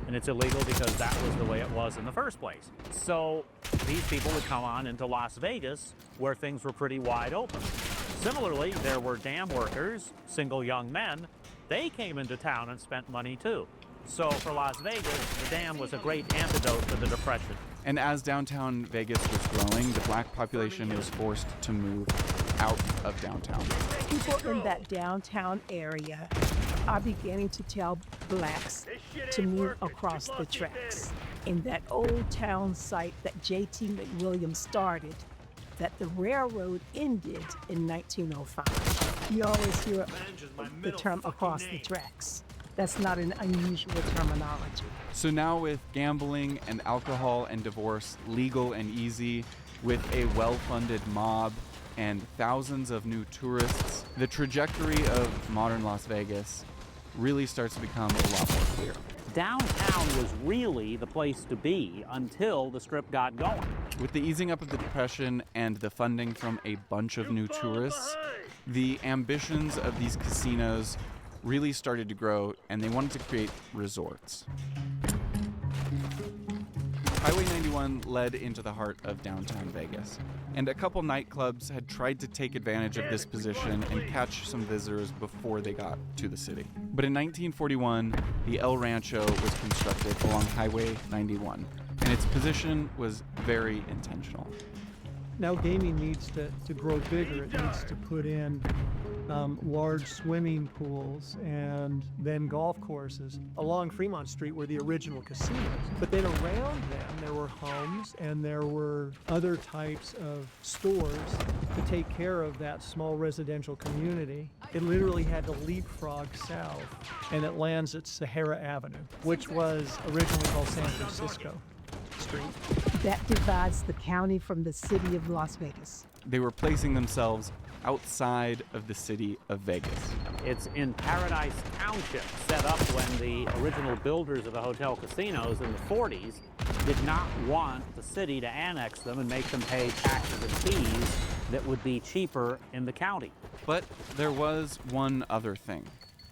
And it's illegal because that was the way it was in the first place. So these people would come on into Las Vegas, where things were pretty wide open. Similarly, there were dam workers, single young men. They came into town and spent money too. So for Las Vegas, the dam was a great antidote to the Depression. And as downtown Vegas was growing, the black population was forced to move out of downtown. People in that downtown area are beginning to tell blacks to move across the tracks. In that old town site that J.T. McWilliams started, that the railroad ended in 1905. You always hear the term across the tracks. That's not an unusual terminology. So now with gambling and alcohol and divorce legal and easy, with a well-funded mob and thousands of new tourists, the trajectory of modern Las Vegas really starts to become a lot more clear. Downtown was really the place to be until the Strip got going. With the easing up of the Depression and the funding from a bunch of new tourists, the ambitions of these casinos really started to grow, and they wanted to create resorts. Highway 91 led into the heart of downtown Vegas, and a couple nightclubs had tried to take advantage of this position and catch some visitors before they got to the city. But in 1941, the El Rancho was constructed along Highway 91, and its position was very intentional. Now gaming needs to grow bigger. It needs to put in large swimming pools and then golf courses. Along Fremont Street were the original casinos. But then around them, there were homes and there were other types of stores to take care of that small residential community. It literally had to leapfrog south, and it lands at Sahara Avenue, which was originally called San Francisco Street. That divides the county from the city of Las Vegas. They were placing themselves outside of the city of Vegas. It's in Paradise Township, set up when the original builders of the hotel casinos in the 40s did not want the city to annex them and make them pay taxes and fees that would be cheaper in the county. But there was one other thing.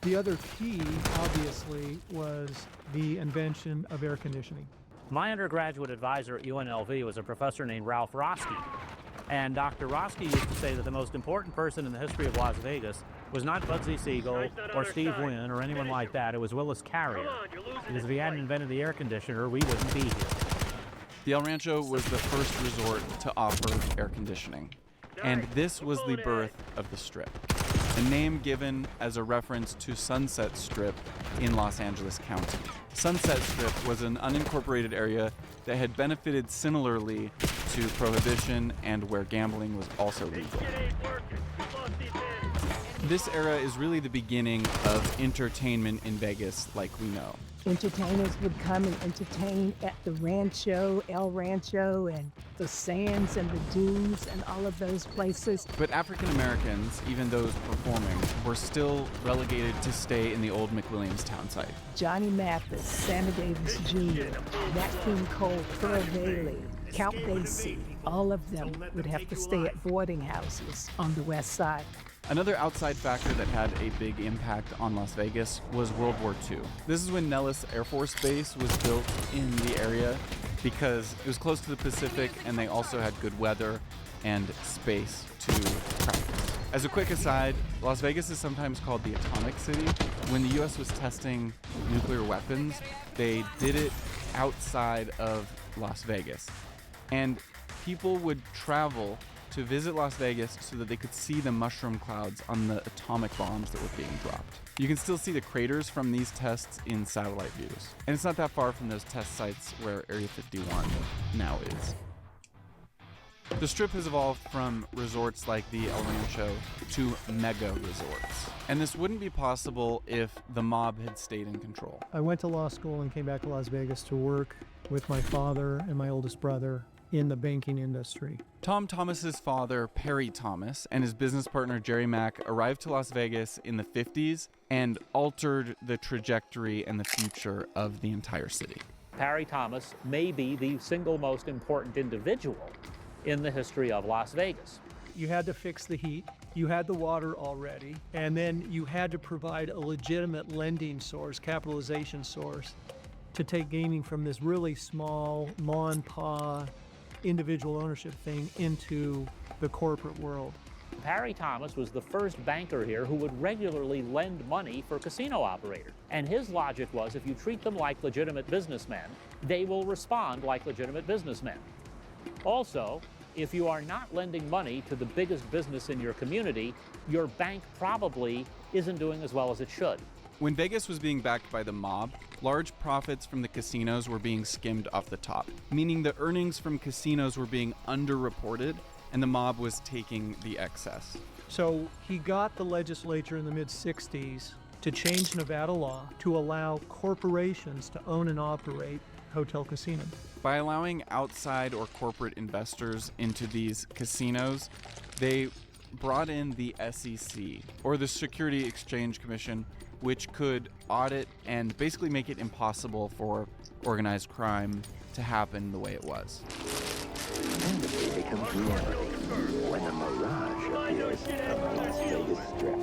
The other key, obviously, was the invention of air conditioning. My undergraduate advisor at UNLV was a professor named Ralph Roski. And Dr. Roski used to say that the most important person in the history of Las Vegas was not Bugsy Siegel or Steve Wynn or anyone like that. It was Willis Carrier. Because if he hadn't invented the air conditioner, we wouldn't be here. The El Rancho was the first resort to offer air conditioning. And this was the birth of the Strip, a name given as a reference to Sunset Strip in Los Angeles County. Sunset Strip was an unincorporated area that had benefited similarly to Prohibition and where gambling was also legal. This era is really the beginning of entertainment in Vegas like we know. Entertainers would come and entertain at the Rancho, El Rancho, and the Sands and the Dunes and all of those places. But African Americans, even those performing, were still relegated to stay in the old McWilliams town site. Johnny Mathis, Sammy Davis Jr., Nat King Cole, Pearl Bailey, Count Basie, all of them would have to stay at boarding houses on the west side. Another outside factor that had a big impact on Las Vegas was World War II. This is when Nellis Air Force Base was built in the area because it was close to the Pacific and they also had good weather and space to practice. As a quick aside, Las Vegas is sometimes called the Atomic City. When the US was testing nuclear weapons, they did it outside of Las Vegas. And people would travel to visit Las Vegas so that they could see the mushroom clouds on the atomic bombs that were being dropped. You can still see the craters from these tests in satellite views. And it's not that far from those test sites where Area 51 now is. The Strip has evolved from resorts like the El Rancho to mega resorts. And this wouldn't be possible if the mob had stayed in control. I went to law school and came back to Las Vegas to work with my father and my oldest brother in the banking industry. Tom Thomas's father, Perry Thomas, and his business partner, Jerry Mack, arrived to Las Vegas in the 50s and altered the trajectory and the future of the entire city. Parry Thomas may be the single most important individual in the history of Las Vegas. You had to fix the heat, you had the water already, and then you had to provide a legitimate lending source, capitalization source, to take gaming from this really small, ma and pa, individual ownership thing into the corporate world. Parry Thomas was the first banker here who would regularly lend money for casino operators. And his logic was, if you treat them like legitimate businessmen, they will respond like legitimate businessmen. Also, if you are not lending money to the biggest business in your community, your bank probably isn't doing as well as it should. When Vegas was being backed by the mob, large profits from the casinos were being skimmed off the top, meaning the earnings from casinos were being underreported and the mob was taking the excess. So he got the legislature in the mid-60s to change Nevada law to allow corporations to own and operate hotel casinos. By allowing outside or corporate investors into these casinos, they brought in the SEC, or the Security Exchange Commission, which could audit and basically make it impossible for organized crime to happen the way it was. Fantasy becomes reality when the mirage appears on the Las Vegas Strip.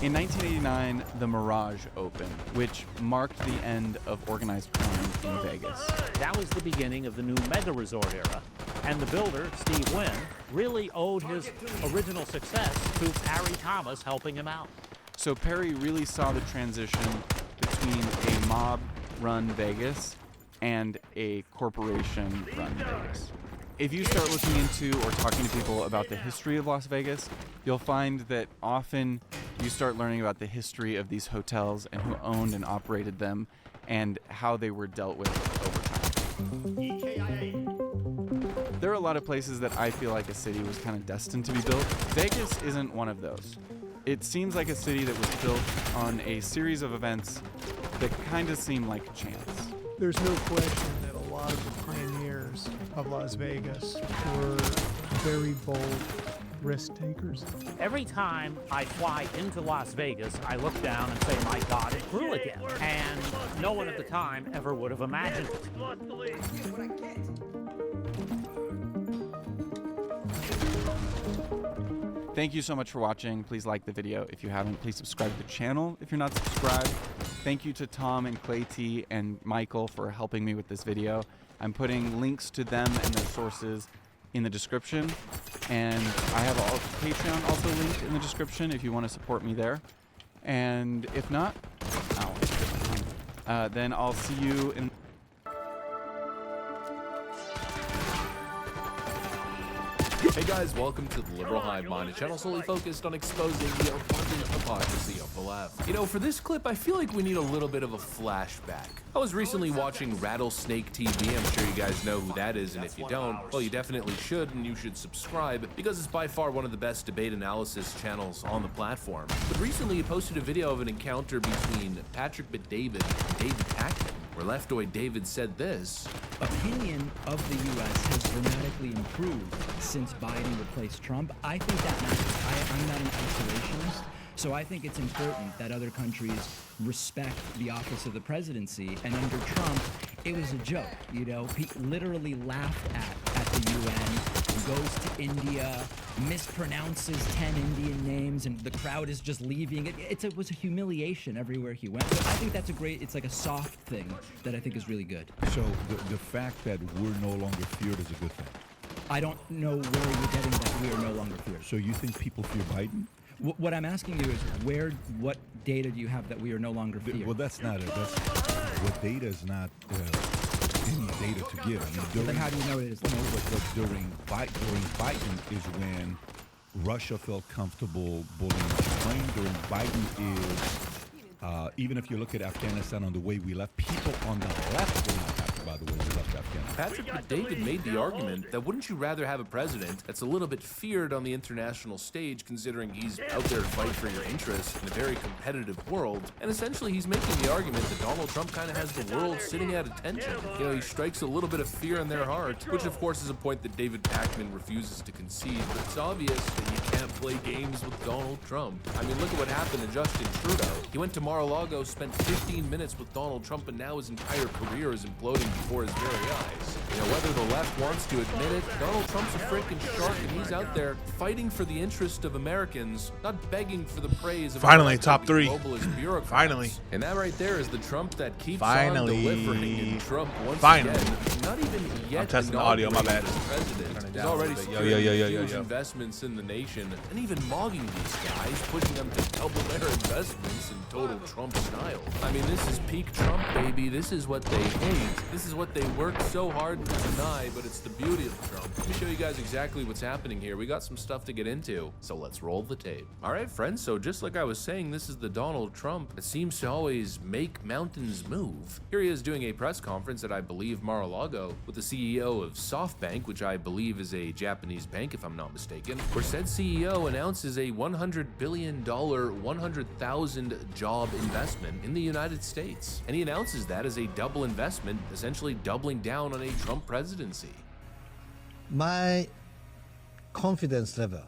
In 1989, the Mirage opened, which marked the end of organized crime in Vegas. That was the beginning of the new mega resort era. And the builder, Steve Wynn, really owed his original success to Parry Thomas helping him out. So Parry really saw the transition between a mob-run Vegas and a corporation-run Vegas. If you start looking into or talking to people about the history of Las Vegas, you'll find that often you start learning about the history of these hotels and who owned and operated them and how they were dealt with over time. There are a lot of places that I feel like a city was kind of destined to be built. Vegas isn't one of those. It seems like a city that was built on a series of events that kind of seem like chance. There's no question that a lot of the pioneers of Las Vegas were very bold risk takers. Every time I fly into Las Vegas, I look down and say, my God, it grew again. And no one at the time ever would have imagined it. Thank you so much for watching. Please like the video if you haven't. Please subscribe to the channel if you're not subscribed. Thank you to Tom and Clay T and Michael for helping me with this video. I'm putting links to them and their sources in the description. And I have Patreon also linked in the description if you want to support me there. And if not, then I'll see you in... Hey guys, welcome to the Liberal Hive Mind, a channel solely focused on exposing the abundant hypocrisy of the left. You know, for this clip, I feel like we need a little bit of a flashback. I was recently watching Rattlesnake TV. I'm sure you guys know who that is, and if you don't, well, you definitely should, and you should subscribe, because it's by far one of the best debate analysis channels on the platform. But recently, he posted a video of an encounter between Patrick Bet-David and David Pakman, where Leftoid David said this: opinion of the U.S. has dramatically improved since Biden replaced Trump. I think that matters. I'm not an isolationist, so I think it's important that other countries respect the office of the presidency. And under Trump, it was a joke. You know, he literally laughed at the UN, goes to India, mispronounces 10 Indian names, and the crowd is just leaving. It was a humiliation everywhere he went. But I think that's a great, it's like a soft thing that I think is really good. So the fact that we're no longer feared is a good thing? I don't know where you're getting that we are no longer feared. So you think people fear Biden? What I'm asking you is what data do you have that we are no longer feared? Well, that's not it. What data is not any data to give. I mean, then how do you know it is? But during Biden is when Russia felt comfortable bullying Ukraine. During Biden is, even if you look at Afghanistan on the way we left, people on the left were not happy by the way we left Afghanistan. Patrick Bet-David made the argument that wouldn't you rather have a president that's a little bit feared on the international stage, considering he's out there to fight for your interests in a very competitive world, and essentially he's making the argument that Donald Trump kind of has the world sitting at attention. You know, he strikes a little bit of fear in their heart, which of course is a point that David Pakman refuses to concede, but it's obvious that you can't play games with Donald Trump. I mean, look at what happened to Justin Trudeau. He went to Mar-a-Lago, spent 15 minutes with Donald Trump, and now his entire career is imploding before his very eyes. You know, whether the left wants to admit it, Donald Trump's a freaking shark, and he's out there fighting for the interest of Americans, not begging for the praise of finally top 3. globalist bureaucrats. Finally. And that right there is the Trump that keeps Finally. on delivering. And Trump once Finally. again, not even yet I'm testing the audio, my bad. President is already securing huge investments in the nation, and even mogging these guys, pushing them to double their investments in total Trump style. I mean, this is peak Trump, baby. This is what they hate. This is what they work so hard to deny, but it's the beauty of Trump. Let me show you guys exactly what's happening here. We got some stuff to get into, so let's roll the tape. All right, friends, so just like I was saying, this is the Donald Trump that seems to always make mountains move. Here he is doing a press conference at, I believe, Mar-a-Lago with the CEO of SoftBank, which I believe is a Japanese bank, if I'm not mistaken, where said CEO announces a $100 billion, 100,000 job investment in the United States. And he announces that as a double investment, essentially doubling down on a Trump presidency. My confidence level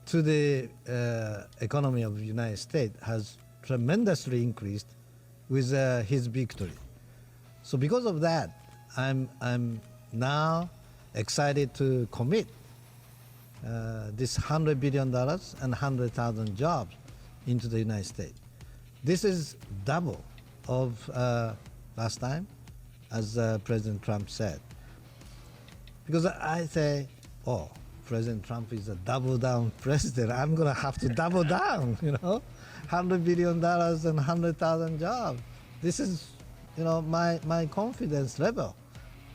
to the economy of the United States has tremendously increased with his victory. So because of that, I'm now excited to commit this $100 billion and 100,000 jobs into the United States. This is double of last time, as President Trump said. Because I say, oh, President Trump is a double down president. I'm gonna have to double down, you know, $100 billion and 100,000 jobs. This is, you know, my confidence level,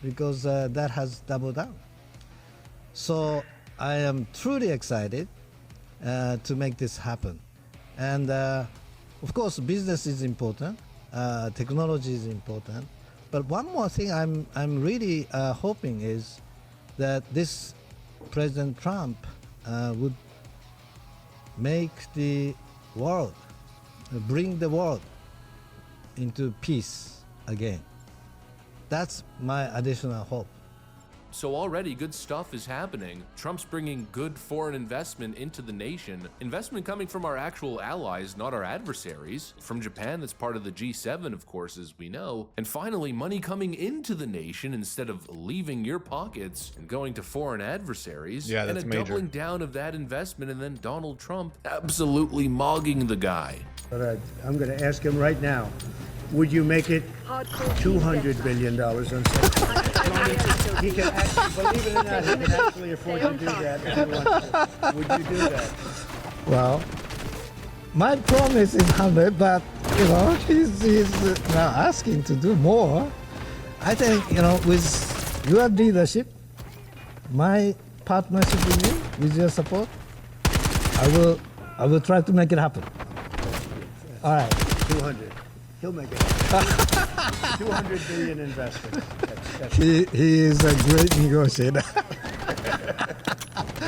because that has doubled down. So I am truly excited to make this happen. And of course, business is important, technology is important. But one more thing I'm really hoping is that this President Trump would make the world, bring the world into peace again. That's my additional hope. So already good stuff is happening. Trump's bringing good foreign investment into the nation. Investment coming from our actual allies, not our adversaries. From Japan, that's part of the G7, of course, as we know. And finally, money coming into the nation instead of leaving your pockets and going to foreign adversaries. Yeah, that's and a doubling down of that investment, and then Donald Trump absolutely mogging the guy. But I'm going to ask him right now, would you make it $200 billion on something? He can actually, believe it or not, he can actually afford to do that if he wants to. Would you do that? Well, my promise is 100, but you know, he's now asking to do more. I think, you know, with your leadership, my partnership with you, with your support, I will try to make it happen. All right. 200. He'll make it happen. 200 billion investment. He is a great negotiator.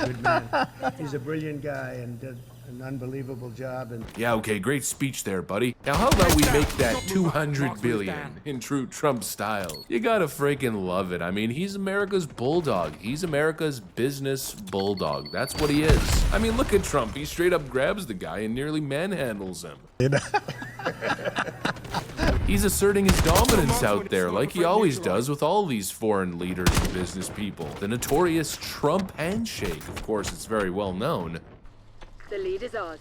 Good man. He's a brilliant guy and did an unbelievable job. And yeah, okay, great speech there, buddy. Now how about we make that 200 billion in true Trump style? You gotta freaking love it. I mean, he's America's bulldog. He's America's business bulldog. That's what he is. I mean, look at Trump. He straight up grabs the guy and nearly manhandles him. He's asserting his dominance out there like he always does with all these foreign leaders and business people. The notorious Trump handshake, of course, it's very well known. The lead is ours.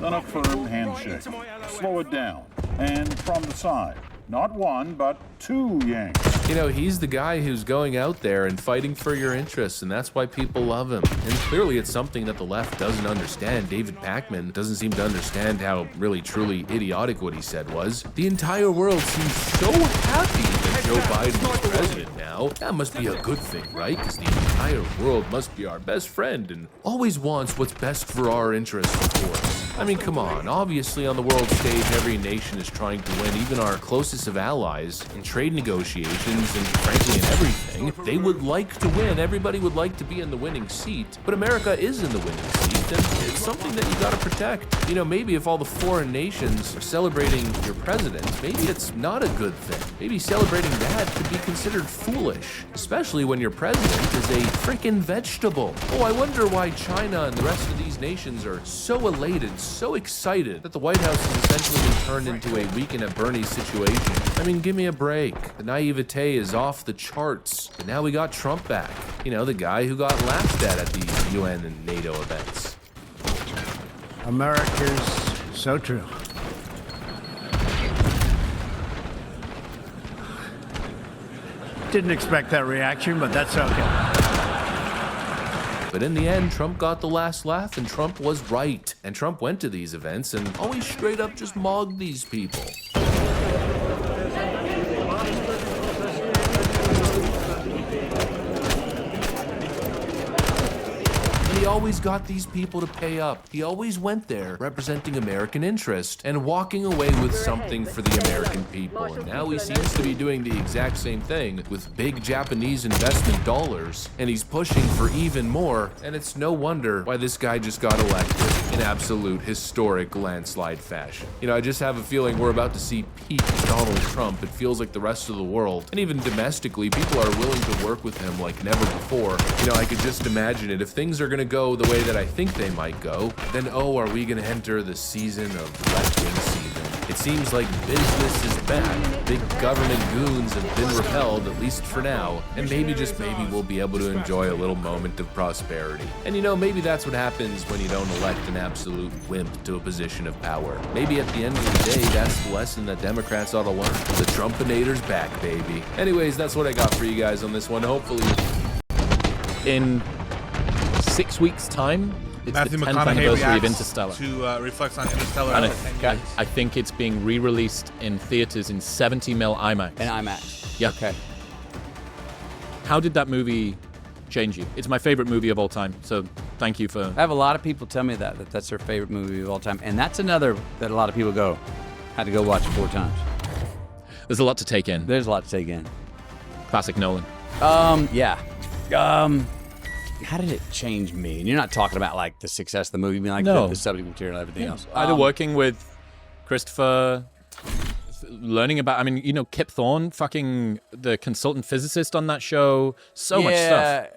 Not a firm handshake. Slow it down. And from the side. Not one, but two yanks. You know, he's the guy who's going out there and fighting for your interests, and that's why people love him. And clearly it's something that the left doesn't understand. David Pakman doesn't seem to understand how really, truly idiotic what he said was. The entire world seems so happy that Joe Biden is president now. That must be a good thing, right? Because the entire world must be our best friend and always wants what's best for our interests, of course. I mean, come on. Obviously, on the world stage, every nation is trying to win, even our closest of allies, in trade negotiations elections and frankly in everything. They would like to win. Everybody would like to be in the winning seat, but America is in the winning seat, and it's something that you gotta protect. You know, maybe if all the foreign nations are celebrating your president, maybe it's not a good thing. Maybe celebrating that could be considered foolish, especially when your president is a freaking vegetable. Oh, I wonder why China and the rest of these nations are so elated, so excited that the White House has essentially been turned into a Weekend at Bernie's situation. I mean, give me a break. The naivete is off the charts. But now we got Trump back. You know, the guy who got laughed at these UN and NATO events. America's so true. Didn't expect that reaction, but that's okay. But in the end, Trump got the last laugh, and Trump was right. And Trump went to these events and always straight up just mogged these people. He always got these people to pay up. He always went there representing American interest and walking away with something for the American people. And now he seems to be doing the exact same thing with big Japanese investment dollars. And he's pushing for even more. And it's no wonder why this guy just got elected in absolute historic landslide fashion. You know, I just have a feeling we're about to see peak Donald Trump. It feels like the rest of the world, and even domestically, people are willing to work with him like never before. You know, I could just imagine it. If things are gonna go the way that I think they might go, then oh, are we gonna enter the season of left-wing season? It seems like business is back. Big government goons have been repelled, at least for now, and maybe, just maybe, we'll be able to enjoy a little moment of prosperity. And you know, maybe that's what happens when you don't elect an absolute wimp to a position of power. Maybe at the end of the day, that's the lesson that Democrats ought to learn. The Trumpinator's back, baby. Anyways, that's what I got for you guys on this one. Hopefully, in 6 weeks' time, it's Matthew the 10th McConaughey anniversary of reacts Interstellar. to reflects on Interstellar. And Okay. I think it's being re-released in theaters in 70mm IMAX. In IMAX. Yeah. Okay. How did that movie change you? It's my favorite movie of all time, so thank you for... I have a lot of people tell me that that's their favorite movie of all time. And that's another that a lot of people had to go watch it 4 times. There's a lot to take in. There's a lot to take in. Classic Nolan. Yeah. How did it change me? And you're not talking about like the success of the movie, being like No. the subject material and everything else. Either working with Christopher, learning about, I mean, you know, Kip Thorne, fucking the consultant physicist on that show, so much stuff.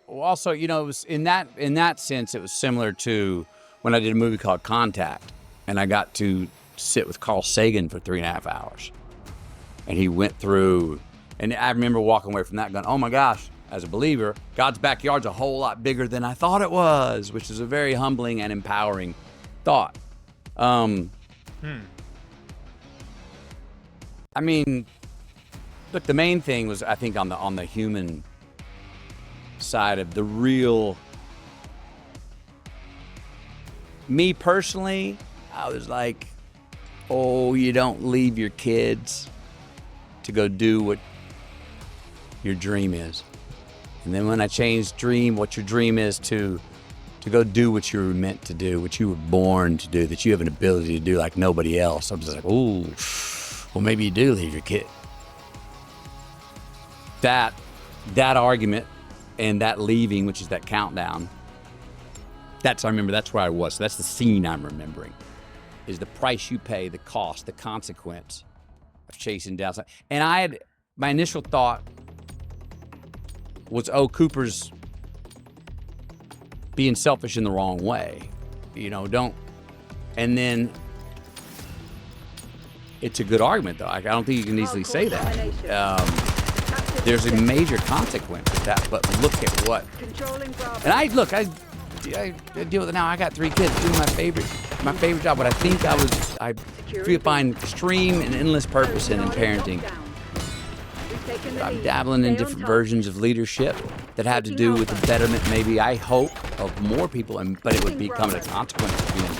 Well, also, you know, it was in that sense, it was similar to when I did a movie called Contact, and I got to sit with Carl Sagan for 3.5 hours. And he went through, and I remember walking away from that going, oh my gosh, as a believer, God's backyard's a whole lot bigger than I thought it was, which is a very humbling and empowering thought. I mean, look, the main thing was, I think, on the human side of the real. Me personally, I was like, oh, you don't leave your kids to go do what your dream is. And then when I changed what your dream is to go do what you were meant to do, what you were born to do, that you have an ability to do like nobody else. I was just like, ooh, well, maybe you do leave your kid. That argument and that leaving, which is that countdown, I remember that's where I was. So that's the scene I'm remembering, is the price you pay, the cost, the consequence of chasing down. And my initial thought was, oh, Cooper's being selfish in the wrong way. You know, and then it's a good argument, though. I don't think you can easily say that. There's a major consequence with that, but look at what. And I deal with it now. I got 3 kids, doing my favorite job, but I think I find extreme and endless purpose in parenting. I'm dabbling in different versions of leadership that have to do with the betterment, maybe, I hope, of more people, but it would become a consequence of being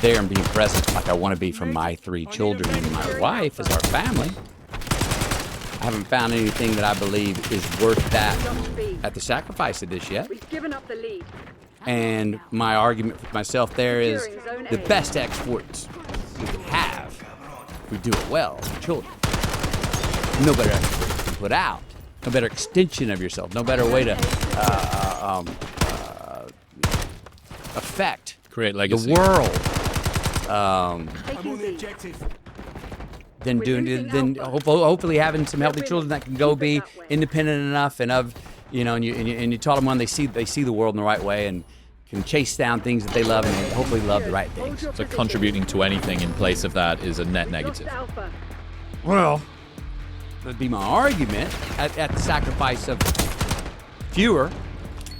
there and being present like I want to be for my 3 children and my wife as our family. I haven't found anything that I believe is worth that at the sacrifice of this yet. We've given up the lead. And my argument with myself there is the best exports we can have, we do it well, children. No better export. put out, no better extension of yourself, no better way to affect create legacy. the world. Than hopefully having some healthy children that can go be independent enough and and you taught them when they see the world in the right way and can chase down things that they love and hopefully love the right things. So contributing to anything in place of that is a net negative. Well, that'd be my argument at the sacrifice of fewer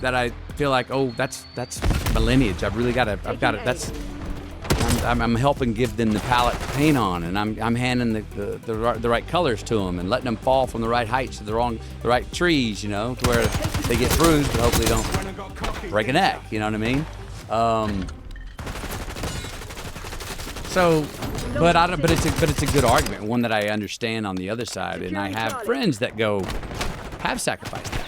that I feel like, oh, that's my lineage. I'm helping give them the palette to paint on, and I'm handing the right colors to them and letting them fall from the right heights to the right trees, to where they get bruised, but hopefully don't break a neck. You know what I mean? But it's a good argument, one that I understand on the other side, and I have friends that have sacrificed that.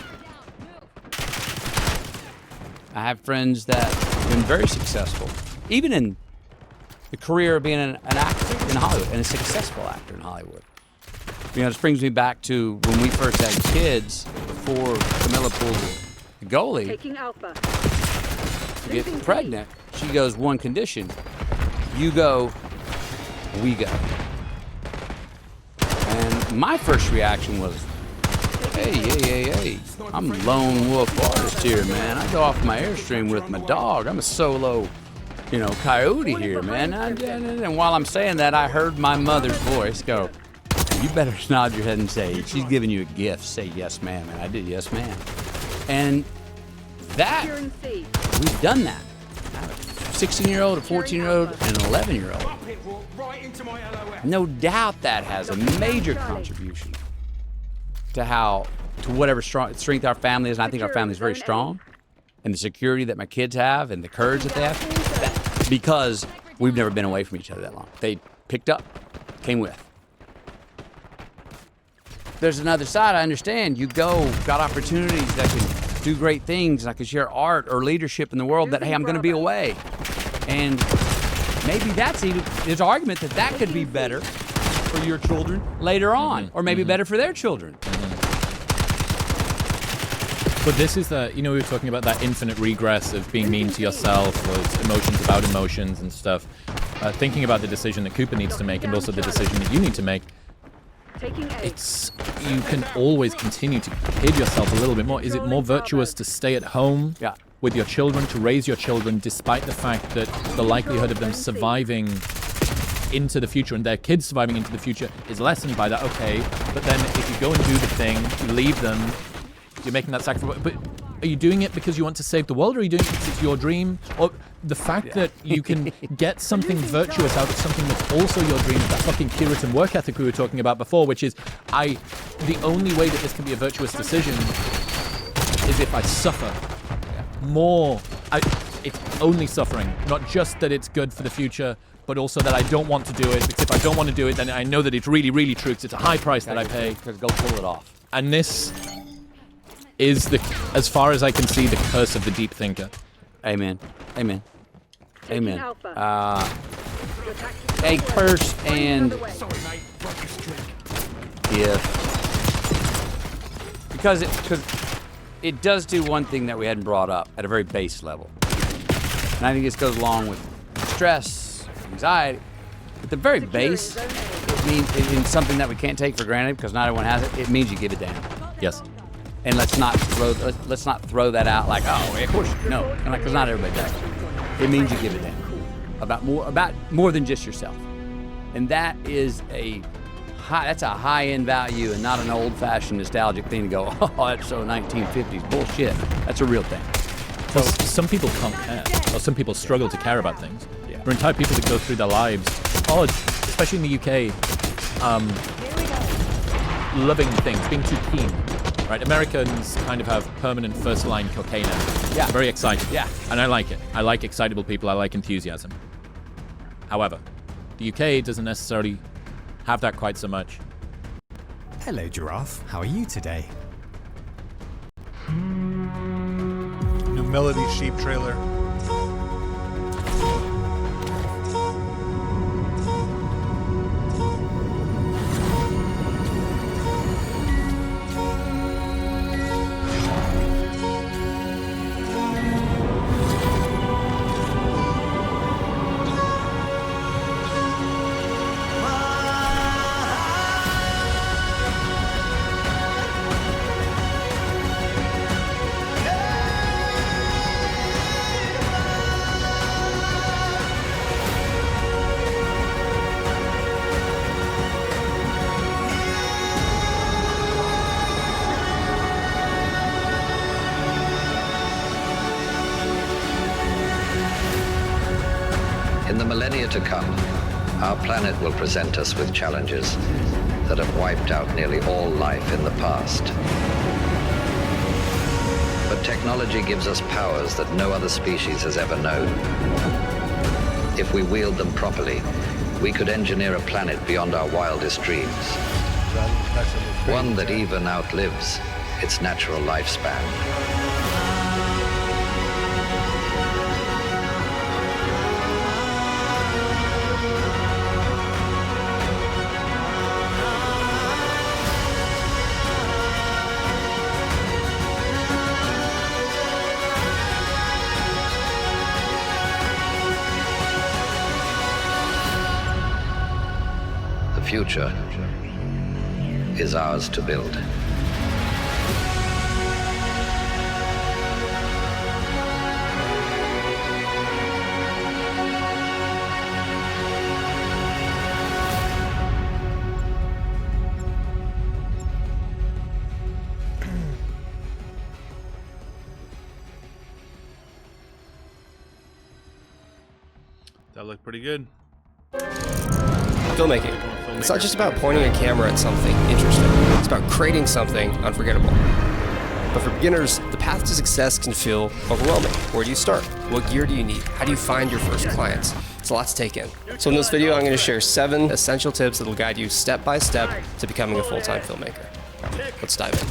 I have friends that have been very successful, even in the career of being an actor in Hollywood, and a successful actor in Hollywood. This brings me back to when we first had kids, before Camilla pulled the goalie to get pregnant. She goes, one condition: you go, we go. And my first reaction was, hey, I'm a lone wolf artist here, man. I go off my Airstream with my dog. I'm a solo coyote here, man. And while I'm saying that, I heard my mother's voice go, you better nod your head and say, she's giving you a gift. Say, yes, ma'am. And I did, yes, ma'am. And that, we've done that. A 16-year-old, a 14-year-old, and an 11-year-old. No doubt that has a major contribution to whatever strength our family is. And I think our family is very strong. And the security that my kids have and the courage that they have, because we've never been away from each other that long. They picked up, came with. There's another side, I understand. You got opportunities that can do great things, and I can share art or leadership in the world that, hey, I'm going to be away. And maybe there's an argument that could be better for your children later on, or maybe better for their children. But this is we were talking about that infinite regress of being mean to yourself, or it's emotions about emotions and stuff. Thinking about the decision that Cooper needs to make, and also the decision that you need to make. You can always continue to kid yourself a little bit more. Is it more virtuous to stay at home with your children, to raise your children, despite the fact that the likelihood of them surviving into the future and their kids surviving into the future is lessened by that? Okay, but then if you go and do the thing, you leave them, you're making that sacrifice. But are you doing it because you want to save the world, or are you doing it because it's your dream? Or the fact that you can get something virtuous out of something that's also your dream, that fucking Puritan work ethic we were talking about before, which is, the only way that this can be a virtuous decision is if I suffer more. It's only suffering, not just that it's good for the future, but also that I don't want to do it, because if I don't want to do it, then I know that it's really, really true, because it's a high price that I pay. Go pull it off. And this is, as far as I can see, the curse of the deep thinker. Amen. A curse, and because it does do one thing that we hadn't brought up at a very base level, and I think this goes along with stress, anxiety. At the very base, it means something that we can't take for granted because not everyone has it. It means you give a damn. Yes. And let's not throw that out like, oh, of course, no, because not everybody does. It means you give a damn about more than just yourself, and that is that's a high-end value and not an old-fashioned nostalgic thing to go, oh, that's so 1950s bullshit. That's a real thing. Well, some people can't care, or some people struggle to care about things. There are entire people that go through their lives, especially in the UK, loving things, being too keen. Right, Americans kind of have permanent first-line cocaine. Yeah. Very excited. Yeah. And I like it. I like excitable people. I like enthusiasm. However, the UK doesn't necessarily have that quite so much. Hello, Giraffe. How are you today? New Melody Sheep trailer. In the millennia to come, our planet will present us with challenges that have wiped out nearly all life in the past. But technology gives us powers that no other species has ever known. If we wield them properly, we could engineer a planet beyond our wildest dreams. One that even outlives its natural lifespan. The future is ours to build. That looked pretty good. Filmmaking. It's not just about pointing a camera at something interesting. It's about creating something unforgettable. But for beginners, the path to success can feel overwhelming. Where do you start? What gear do you need? How do you find your first clients? It's a lot to take in. So in this video, I'm going to share 7 essential tips that will guide you step by step to becoming a full-time filmmaker. Let's dive in.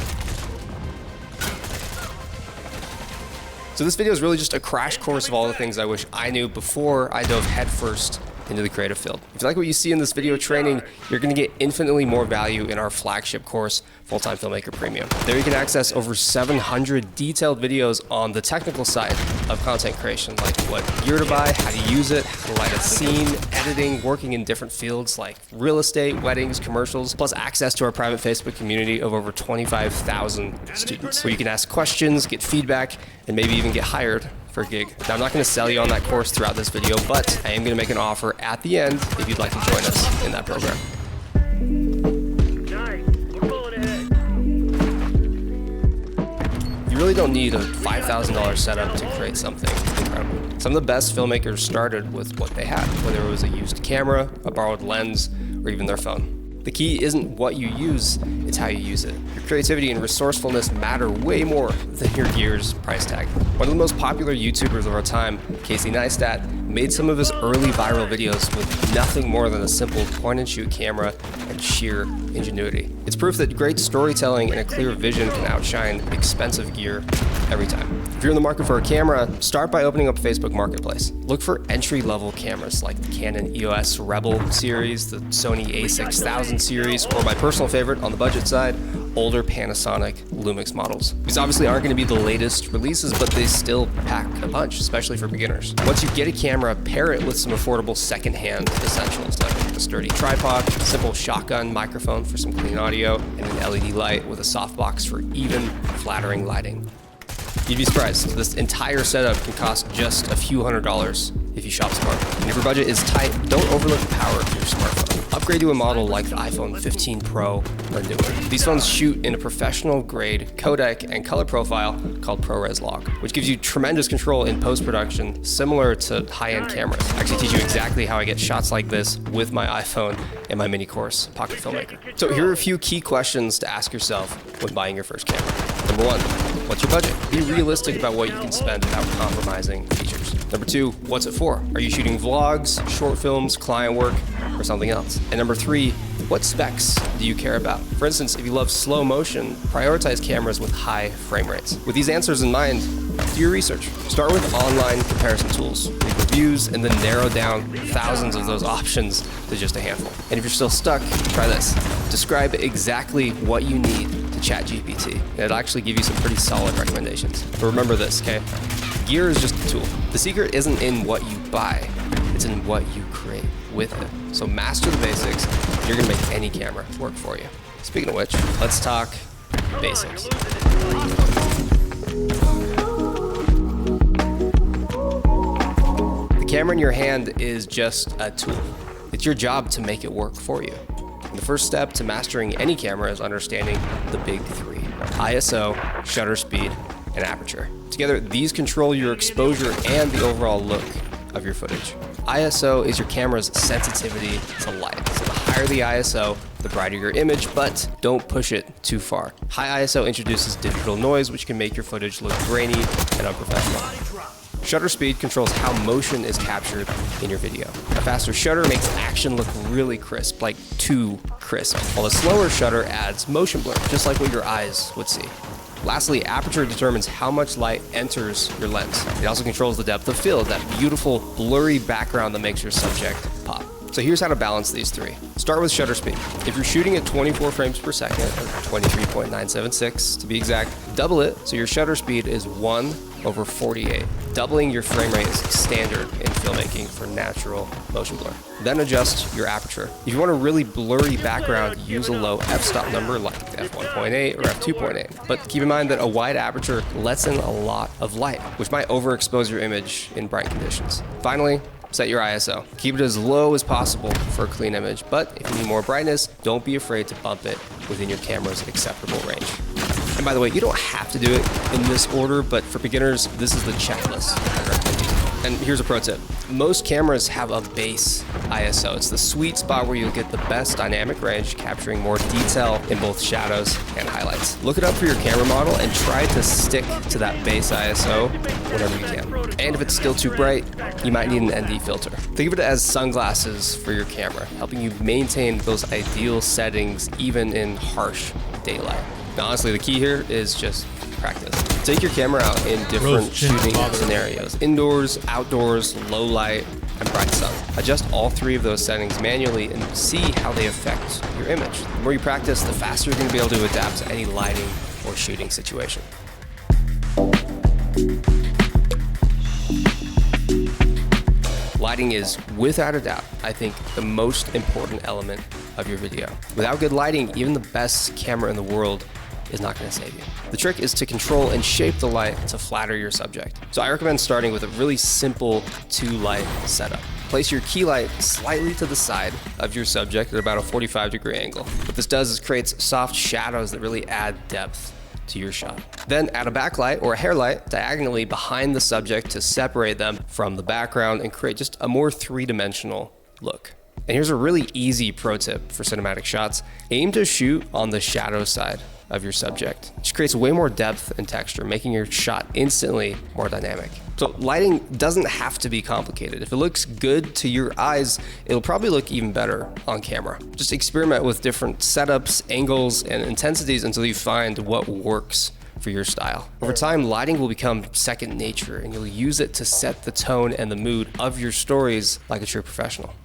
So this video is really just a crash course of all the things I wish I knew before I dove headfirst into the creative field. If you like what you see in this video training, you're going to get infinitely more value in our flagship course, Full-Time Filmmaker Premium. There you can access over 700 detailed videos on the technical side of content creation, like what gear to buy, how to use it, how to light a scene, editing, working in different fields like real estate, weddings, commercials, plus access to our private Facebook community of over 25,000 students, where you can ask questions, get feedback, and maybe even get hired for a gig. Now, I'm not going to sell you on that course throughout this video, but I am going to make an offer at the end if you'd like to join us in that program. You really don't need a $5,000 setup to create something incredible. Some of the best filmmakers started with what they had, whether it was a used camera, a borrowed lens, or even their phone. The key isn't what you use, it's how you use it. Your creativity and resourcefulness matter way more than your gear's price tag. One of the most popular YouTubers of our time, Casey Neistat, made some of his early viral videos with nothing more than a simple point-and-shoot camera and sheer ingenuity. It's proof that great storytelling and a clear vision can outshine expensive gear every time. If you're in the market for a camera, start by opening up Facebook Marketplace. Look for entry-level cameras like the Canon EOS Rebel series, the Sony a6000 series, or my personal favorite on the budget side, older Panasonic Lumix models. These obviously aren't going to be the latest releases, but they still pack a punch, especially for beginners. Once you get a camera, pair it with some affordable second-hand essentials like a sturdy tripod, a simple shotgun microphone for some clean audio, and an LED light with a softbox for even flattering lighting. You'd be surprised, this entire setup can cost just a few $100s if you shop smart. And if your budget is tight, don't overlook the power of your smartphone. Upgrade to a model like the iPhone 15 Pro or newer. These phones shoot in a professional grade codec and color profile called ProRes Log, which gives you tremendous control in post-production, similar to high-end cameras. I actually teach you exactly how I get shots like this with my iPhone and my mini course, Pocket Filmmaker. So here are a few key questions to ask yourself when buying your first camera. Number 1, what's your budget? Be realistic about what you can spend without compromising features. Number 2, what's it for? Are you shooting vlogs, short films, client work, or something else? And number 3, what specs do you care about? For instance, if you love slow motion, prioritize cameras with high frame rates. With these answers in mind, do your research. Start with online comparison tools, read reviews, and then narrow down thousands of those options to just a handful. And if you're still stuck, try this. Describe exactly what you need to ChatGPT, and it'll actually give you some pretty solid recommendations. But remember this, okay? Gear is just a tool. The secret isn't in what you buy, it's in what you create with it. So master the basics, you're gonna make any camera work for you. Speaking of which, let's talk basics. The camera in your hand is just a tool. It's your job to make it work for you. And the first step to mastering any camera is understanding the big 3: ISO, shutter speed, and aperture. Together, these control your exposure and the overall look of your footage. ISO is your camera's sensitivity to light. So the higher the ISO, the brighter your image, but don't push it too far. High ISO introduces digital noise, which can make your footage look grainy and unprofessional. Shutter speed controls how motion is captured in your video. A faster shutter makes action look really crisp, like too crisp, while a slower shutter adds motion blur, just like what your eyes would see. Lastly, aperture determines how much light enters your lens. It also controls the depth of field, that beautiful blurry background that makes your subject pop. So here's how to balance these three. Start with shutter speed. If you're shooting at 24 frames per second, or 23.976 to be exact, double it so your shutter speed is 1/48. Doubling your frame rate is standard in filmmaking for natural motion blur. Then adjust your aperture. If you want a really blurry background, use a low f-stop number like f1.8 or f2.8. But keep in mind that a wide aperture lets in a lot of light, which might overexpose your image in bright conditions. Finally, set your ISO. Keep it as low as possible for a clean image, but if you need more brightness, don't be afraid to bump it within your camera's acceptable range. And by the way, you don't have to do it in this order, but for beginners, this is the checklist I recommend using. And here's a pro tip. Most cameras have a base ISO. It's the sweet spot where you'll get the best dynamic range, capturing more detail in both shadows and highlights. Look it up for your camera model and try to stick to that base ISO whenever you can. And if it's still too bright, you might need an ND filter. Think of it as sunglasses for your camera, helping you maintain those ideal settings even in harsh daylight. Now, honestly, the key here is just practice. Take your camera out in different shooting scenarios: indoors, outdoors, low light, and bright sun. Adjust all three of those settings manually and see how they affect your image. The more you practice, the faster you're going to be able to adapt to any lighting or shooting situation. Lighting is, without a doubt, I think, the most important element of your video. Without good lighting, even the best camera in the world is not going to save you. The trick is to control and shape the light to flatter your subject. So I recommend starting with a really simple 2-light setup. Place your key light slightly to the side of your subject at about a 45-degree angle. What this does is creates soft shadows that really add depth to your shot. Then add a backlight or a hair light diagonally behind the subject to separate them from the background and create just a more three-dimensional look. And here's a really easy pro tip for cinematic shots. Aim to shoot on the shadow side of your subject. It just creates way more depth and texture, making your shot instantly more dynamic. So lighting doesn't have to be complicated. If it looks good to your eyes, it'll probably look even better on camera. Just experiment with different setups, angles, and intensities until you find what works for your style. Over time, lighting will become second nature, and you'll use it to set the tone and the mood of your stories like a true professional.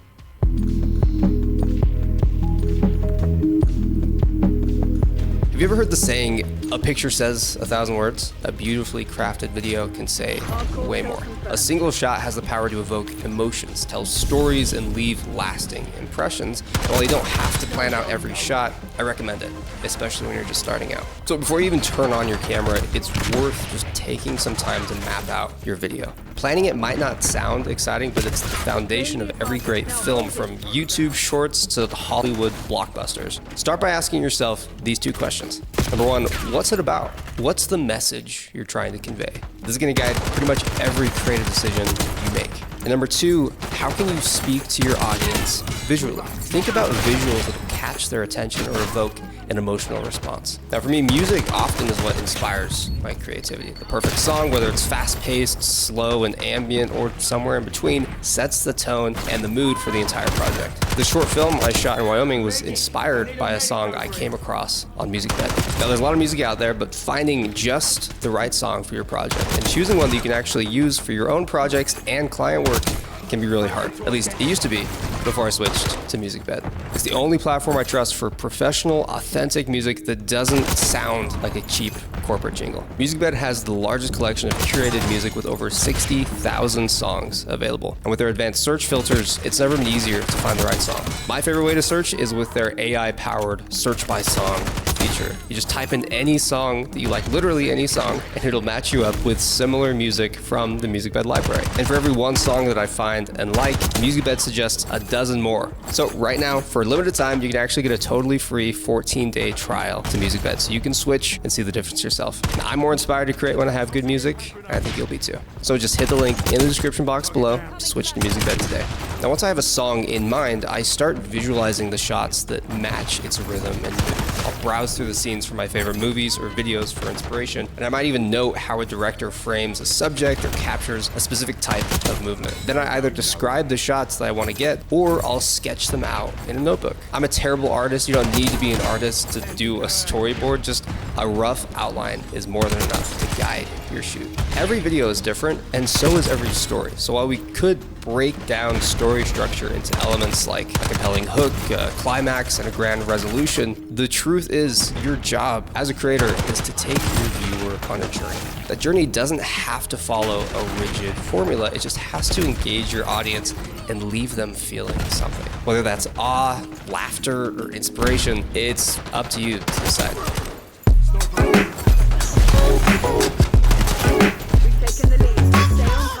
Have you ever heard the saying, a picture says 1,000 words? A beautifully crafted video can say way more. A single shot has the power to evoke emotions, tell stories, and leave lasting impressions. And while you don't have to plan out every shot, I recommend it, especially when you're just starting out. So before you even turn on your camera, it's worth just taking some time to map out your video. Planning it might not sound exciting, but it's the foundation of every great film, from YouTube shorts to the Hollywood blockbusters. Start by asking yourself these two questions. Number one, what's it about? What's the message you're trying to convey? This is going to guide pretty much every creative decision you make. And number two, how can you speak to your audience visually? Think about visuals that catch their attention or evoke an emotional response. Now for me, music often is what inspires my creativity. The perfect song, whether it's fast-paced, slow, and ambient, or somewhere in between, sets the tone and the mood for the entire project. The short film I shot in Wyoming was inspired by a song I came across on MusicBed. Now there's a lot of music out there, but finding just the right song for your project and choosing one that you can actually use for your own projects and client work can be really hard. At least it used to be before I switched to MusicBed. It's the only platform I trust for professional, authentic music that doesn't sound like a cheap corporate jingle. MusicBed has the largest collection of curated music with over 60,000 songs available. And with their advanced search filters, it's never been easier to find the right song. My favorite way to search is with their AI-powered search by song feature. You just type in any song that you like, literally any song, and it'll match you up with similar music from the MusicBed library. And for every one song that I find mind and like, MusicBed suggests a dozen more. So right now, for a limited time, you can actually get a totally free 14-day trial to MusicBed, so you can switch and see the difference yourself. Now, I'm more inspired to create when I have good music, and I think you'll be too. So just hit the link in the description box below to switch to MusicBed today. Now, once I have a song in mind, I start visualizing the shots that match its rhythm and mood. I'll browse through the scenes for my favorite movies or videos for inspiration, and I might even note how a director frames a subject or captures a specific type of movement. Then I either describe the shots that I want to get, or I'll sketch them out in a notebook. I'm a terrible artist. You don't need to be an artist to do a storyboard. Just a rough outline is more than enough to guide your shoot. Every video is different, and so is every story. So while we could break down story structure into elements like a compelling hook, a climax, and a grand resolution, the truth is your job as a creator is to take your viewer on a journey. That journey doesn't have to follow a rigid formula. It just has to engage your audience and leave them feeling something. Whether that's awe, laughter, or inspiration, it's up to you to decide.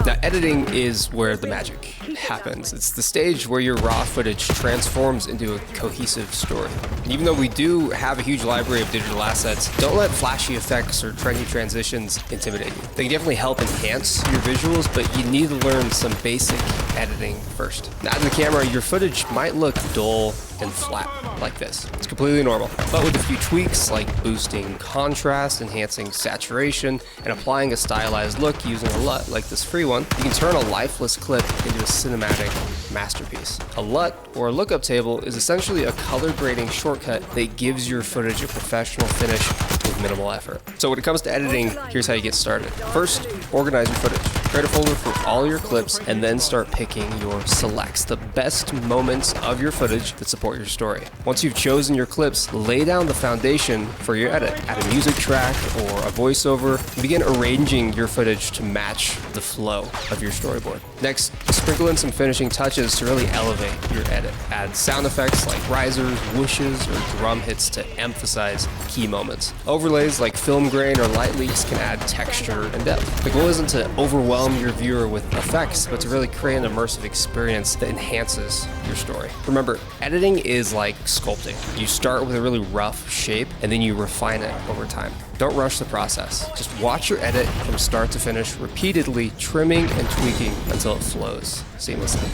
Now, editing is where the magic happens. It's the stage where your raw footage transforms into a cohesive story. And even though we do have a huge library of digital assets, don't let flashy effects or trendy transitions intimidate you. They can definitely help enhance your visuals, but you need to learn some basic editing first. Now, to the camera, your footage might look dull and flat like this. It's completely normal. But with a few tweaks like boosting contrast, enhancing saturation, and applying a stylized look using a LUT like this free one, you can turn a lifeless clip into a cinematic masterpiece. A LUT, or a lookup table, is essentially a color grading shortcut that gives your footage a professional finish with minimal effort. So when it comes to editing, here's how you get started. First, organize your footage. Create a folder for all your clips, and then start picking your selects, the best moments of your footage that support your story. Once you've chosen your clips, lay down the foundation for your edit. Add a music track or a voiceover, and begin arranging your footage to match the flow of your storyboard. Next, sprinkle in some finishing touches to really elevate your edit. Add sound effects like risers, whooshes, or drum hits to emphasize key moments. Overlays like film grain or light leaks can add texture and depth. The goal isn't to overwhelm your viewer with effects, but to really create an immersive experience that enhances your story. Remember, editing is like sculpting. You start with a really rough shape, and then you refine it over time. Don't rush the process. Just watch your edit from start to finish, repeatedly trimming and tweaking until it flows seamlessly.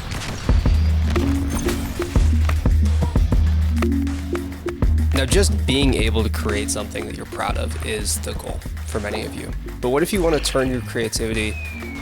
Now, just being able to create something that you're proud of is the goal for many of you. But what if you want to turn your creativity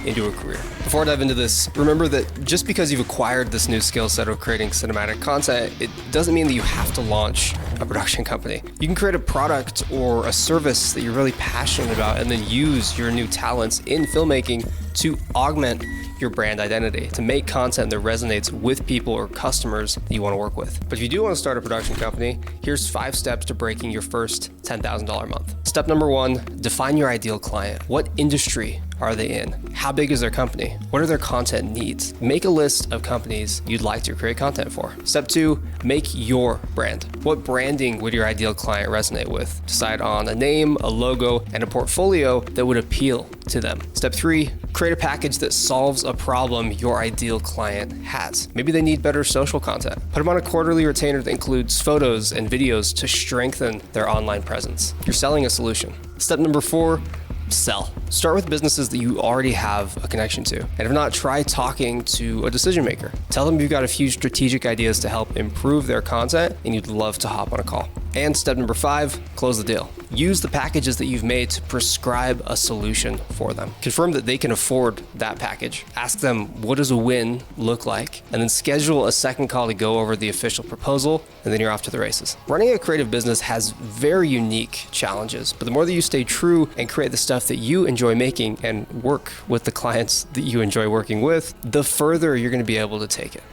into a career? Before I dive into this, remember that just because you've acquired this new skill set of creating cinematic content, it doesn't mean that you have to launch a production company. You can create a product or a service that you're really passionate about and then use your new talents in filmmaking to augment your brand identity, to make content that resonates with people or customers that you want to work with. But if you do want to start a production company, here's 5 steps to breaking your first $10,000 a month. Step number 1, define your ideal client. What industry are they in? How big is their company? What are their content needs? Make a list of companies you'd like to create content for. Step 2, make your brand. What branding would your ideal client resonate with? Decide on a name, a logo, and a portfolio that would appeal to them. Step 3, create a package that solves a problem your ideal client has. Maybe they need better social content. Put them on a quarterly retainer that includes photos and videos to strengthen their online presence. You're selling a solution. Step number 4, sell. Start with businesses that you already have a connection to. And if not, try talking to a decision maker. Tell them you've got a few strategic ideas to help improve their content and you'd love to hop on a call. And step number 5, close the deal. Use the packages that you've made to prescribe a solution for them. Confirm that they can afford that package. Ask them, what does a win look like? And then schedule a second call to go over the official proposal, and then you're off to the races. Running a creative business has very unique challenges, but the more that you stay true and create the stuff that you enjoy making and work with the clients that you enjoy working with, the further you're going to be able to take it.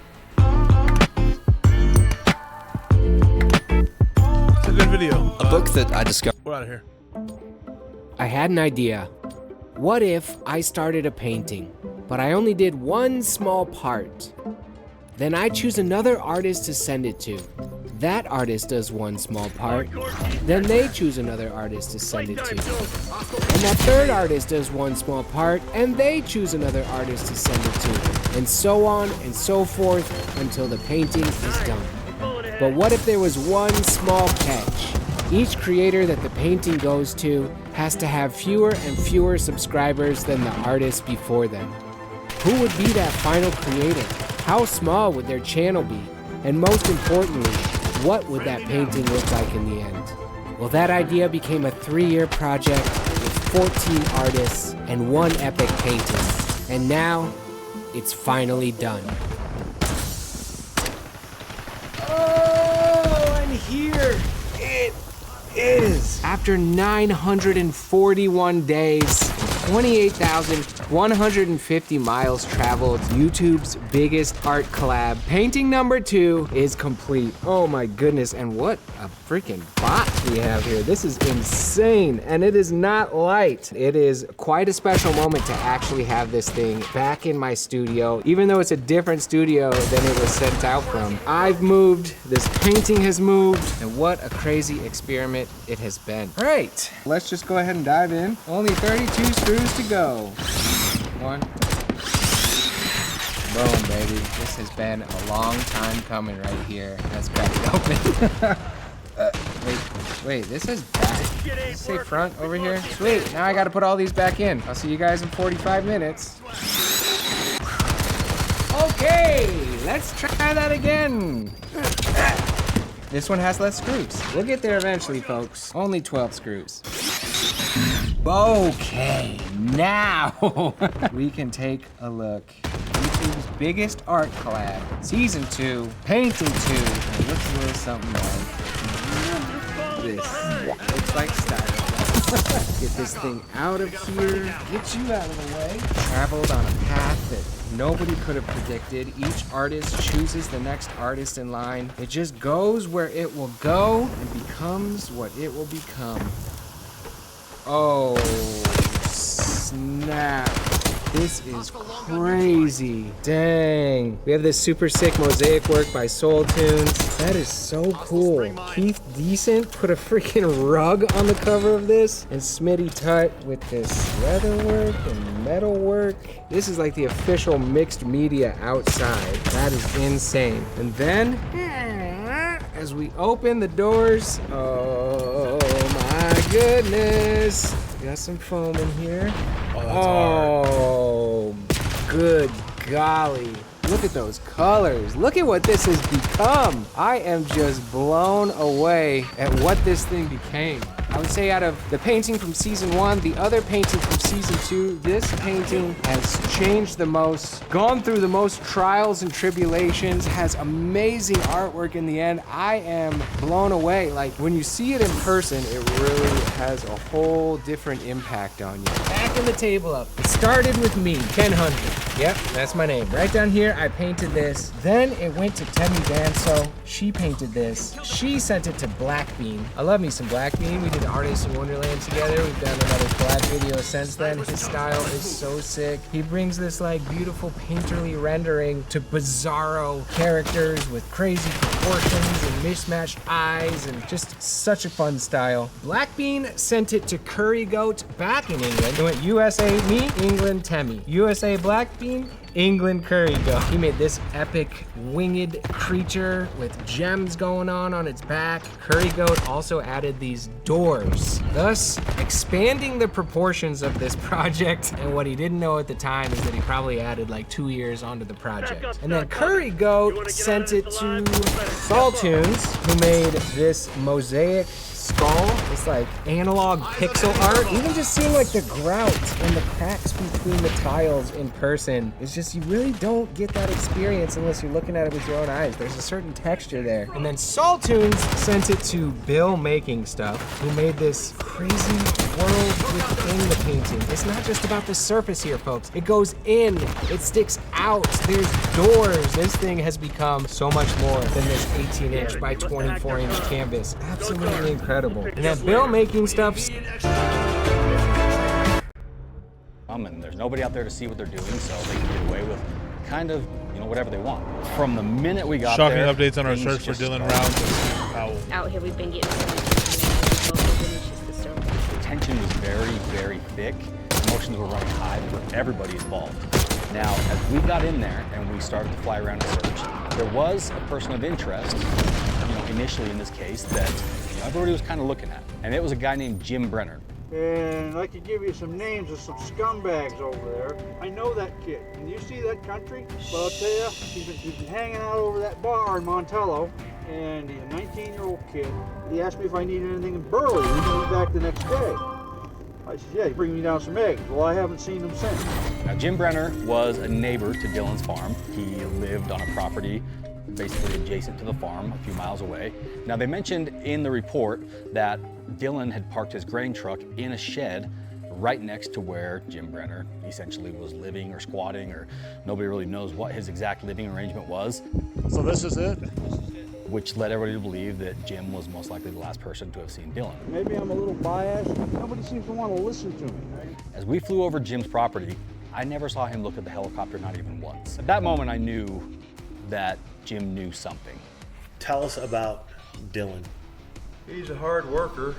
Good video. A book that I discovered. We're out of here. I had an idea. What if I started a painting, but I only did one small part? Then I choose another artist to send it to. That artist does one small part. Then they choose another artist to send it to. And that third artist does one small part, and they choose another artist to send it to. And so on and so forth until the painting is done. But what if there was one small catch? Each creator that the painting goes to has to have fewer and fewer subscribers than the artists before them. Who would be that final creator? How small would their channel be? And most importantly, what would that painting look like in the end? Well, that idea became a 3-year project with 14 artists and one epic painting. And now, it's finally done. Oh, and here it is. After 941 days, 28,150 miles traveled, YouTube's biggest art collab, painting number 2 is complete. Oh my goodness, and what a freaking bot we have here. This is insane, and it is not light. It is quite a special moment to actually have this thing back in my studio, even though it's a different studio than it was sent out from. I've moved, this painting has moved, and what a crazy experiment it has been. All right, let's just go ahead and dive in. Only 32 screws to go. 1. Boom, baby. This has been a long time coming right here. Let's crack it open. Wait, this is back. Does it say front over here? Sweet, now I gotta put all these back in. I'll see you guys in 45 minutes. Okay, let's try that again. This one has less screws. We'll get there eventually, folks. Only 12 screws. Okay, now we can take a look. YouTube's biggest art collab, season 2, painting 2. It looks a little something like this. Looks like styrofoam. Get this thing out of here. Get you out of the way. Traveled on a path that nobody could have predicted. Each artist chooses the next artist in line. It just goes where it will go and becomes what it will become. Oh, snap. This is crazy. Dang. We have this super sick mosaic work by Soul Tunes. That is so cool. Keith Decent put a freaking rug on the cover of this. And Smitty Tut with this leather work and metal work. This is like the official mixed media outside. That is insane. And then, as we open the doors, oh my goodness. Got some foam in here. Oh, good golly. Look at those colors. Look at what this has become. I am just blown away at what this thing became. I would say out of the painting from season 1, the other painting from season 2, this painting has changed the most, gone through the most trials and tribulations, has amazing artwork in the end. I am blown away. Like, when you see it in person, it really has a whole different impact on you. Backing the table up. It started with me, Ken Hunter. Yep, that's my name. Right down here, I painted this. Then it went to Temi Danso. She painted this. She sent it to Blackbean. I love me some Blackbean. We did Artists in Wonderland together. We've done another collab video since then. His style is so sick. He brings this like beautiful painterly rendering to bizarro characters with crazy proportions and mismatched eyes and just such a fun style. Blackbean sent it to Curry Goat back in England. It went USA me, England Temi. USA Blackbean, England Curry Goat. He made this epic winged creature with gems going on its back. Curry Goat also added these doors, thus expanding the proportions of this project. And what he didn't know at the time is that he probably added like 2 years onto the project. And then Curry Goat sent it to Soul Tunes, who made this mosaic skull. It's like analog pixel art. Even just seeing like the grout and the cracks between the tiles in person, it's just, you really don't get that experience unless you're looking at it with your own eyes. There's a certain texture there. And then Soul Tunes sent it to Bill Making Stuff, who made this crazy world within the painting. It's not just about the surface here, folks. It goes in, it sticks out, there's doors. This thing has become so much more than this 18-inch by 24-inch canvas. Absolutely incredible. And then Bill Making Stuff. And there's nobody out there to see what they're doing, so they can get away with kind of, whatever they want. From the minute we got Shocking there, updates on our things search for just Dylan started. Rounds and Powell. Out here, we've been getting so much information from local village systems. The tension was very, very thick. Emotions were running high for everybody involved. Now, as we got in there and we started to fly around and search, there was a person of interest, initially in this case, that everybody was kind of looking at. And it was a guy named Jim Brenner. And I could give you some names of some scumbags over there. I know that kid. Can you see that country? But I'll tell you, he's been hanging out over that bar in Montello, and he's a 19-year-old kid. He asked me if I needed anything in Burley. He's going to be back the next day. I said, yeah, he's bringing me down some eggs. Well, I haven't seen him since. Now, Jim Brenner was a neighbor to Dylan's farm. He lived on a property basically adjacent to the farm, a few miles away. Now, they mentioned in the report that Dylan had parked his grain truck in a shed right next to where Jim Brenner essentially was living or squatting, or nobody really knows what his exact living arrangement was. So this is it? Which led everybody to believe that Jim was most likely the last person to have seen Dylan. Maybe I'm a little biased. Nobody seems to want to listen to me. As we flew over Jim's property, I never saw him look at the helicopter, not even once. At that moment, I knew that Jim knew something. Tell us about Dylan. He's a hard worker.